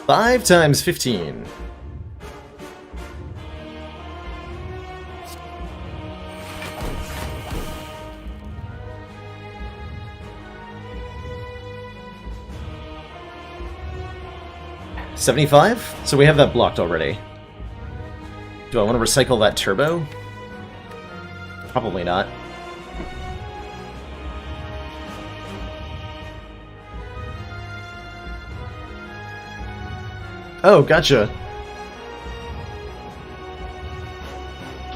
Five times 15. $75? So we have that blocked already. Do I want to recycle that turbo? Probably not. Oh, gotcha.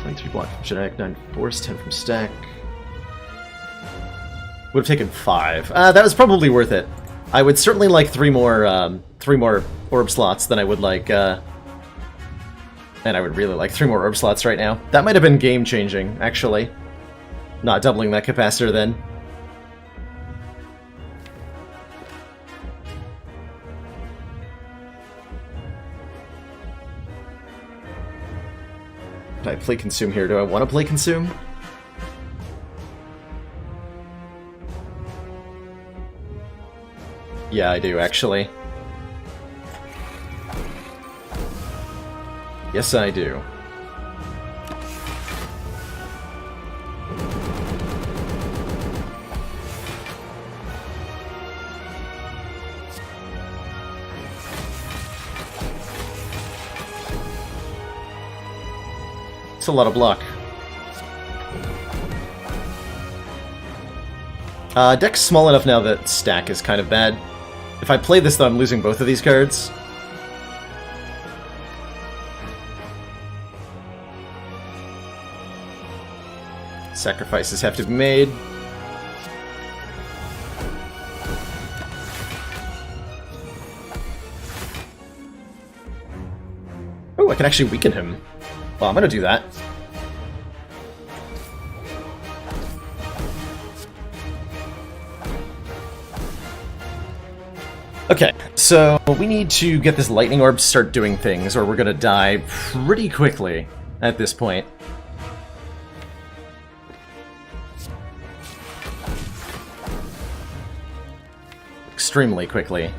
23 block from genetic, 9 force, 10 from stack. Would have taken 5. That was probably worth it. I would certainly like 3 more orb slots than I would like, and I would really like 3 more orb slots right now. That might have been game-changing, actually. Not doubling that capacitor then. Do I play Consume here? Do I want to play Consume? Yeah, I do, actually. Yes, I do. It's a lot of block. Deck's small enough now that stack is kind of bad. If I play this, though, I'm losing both of these cards. Sacrifices have to be made. Oh, I can actually weaken him. Well, I'm gonna do that. Okay, so we need to get this lightning orb to start doing things, or we're gonna die pretty quickly at this point. Extremely quickly.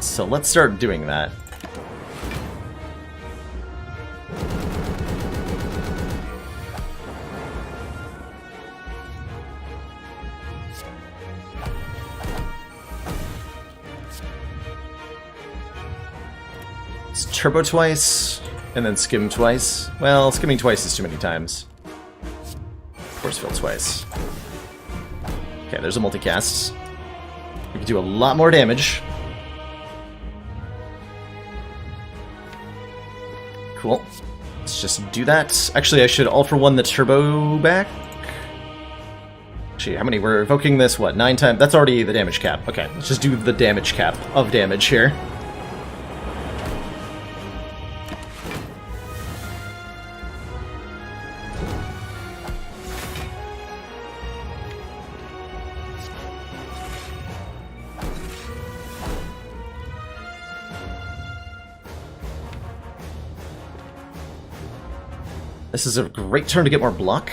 So let's start doing that. Let's turbo twice, and then skim twice. Well, skimming twice is too many times. Force field twice. Okay, there's a multicast. We can do a lot more damage. Cool. Let's just do that. Actually, I should all for one the turbo back. Actually, how many? We're evoking this, what, 9 times? That's already the damage cap. Okay, let's just do the damage cap of damage here. This is a great turn to get more block.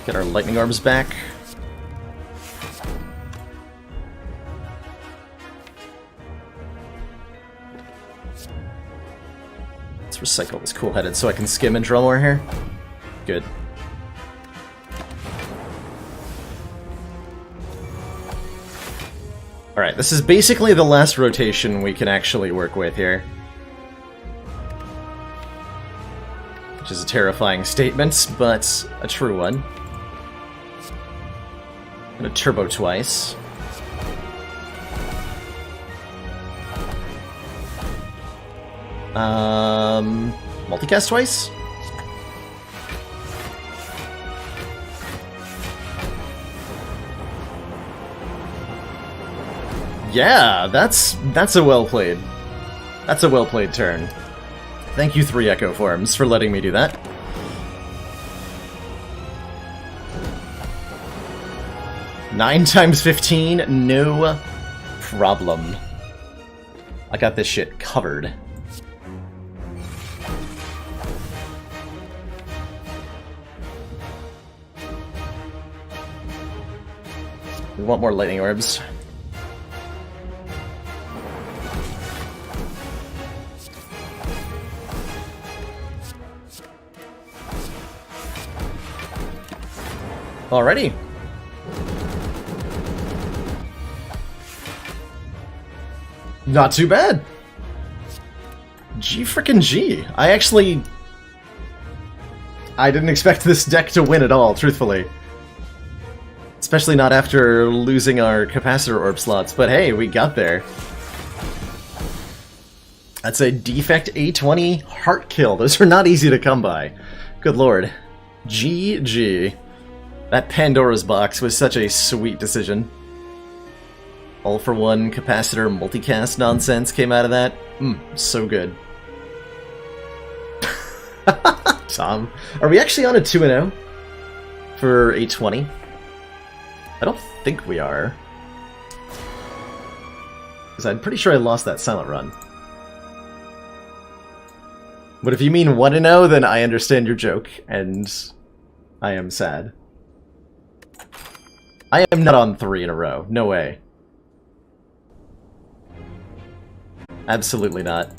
Get our lightning orbs back. Let's recycle this cool-headed so I can skim and draw more here. Good. Alright, this is basically the last rotation we can actually work with here. Which is a terrifying statement, but a true one. I'm gonna turbo twice. Multicast twice? Yeah, that's a well played. That's a well played turn. Thank you, 3 Echo Forms, for letting me do that. Nine times 15, no problem. I got this shit covered. We want more lightning orbs. Alrighty. Not too bad. G frickin' G. I didn't expect this deck to win at all, truthfully. Especially not after losing our capacitor orb slots, but hey, we got there. That's a Defect A20 heart kill. Those are not easy to come by. Good lord. GG. That Pandora's box was such a sweet decision. All for one capacitor multicast nonsense came out of that. So good. Tom, are we actually on a 2-0 for A20? I don't think we are. Because I'm pretty sure I lost that silent run. But if you mean 1-0, then I understand your joke, and I am sad. I am not on 3 in a row. No way. Absolutely not.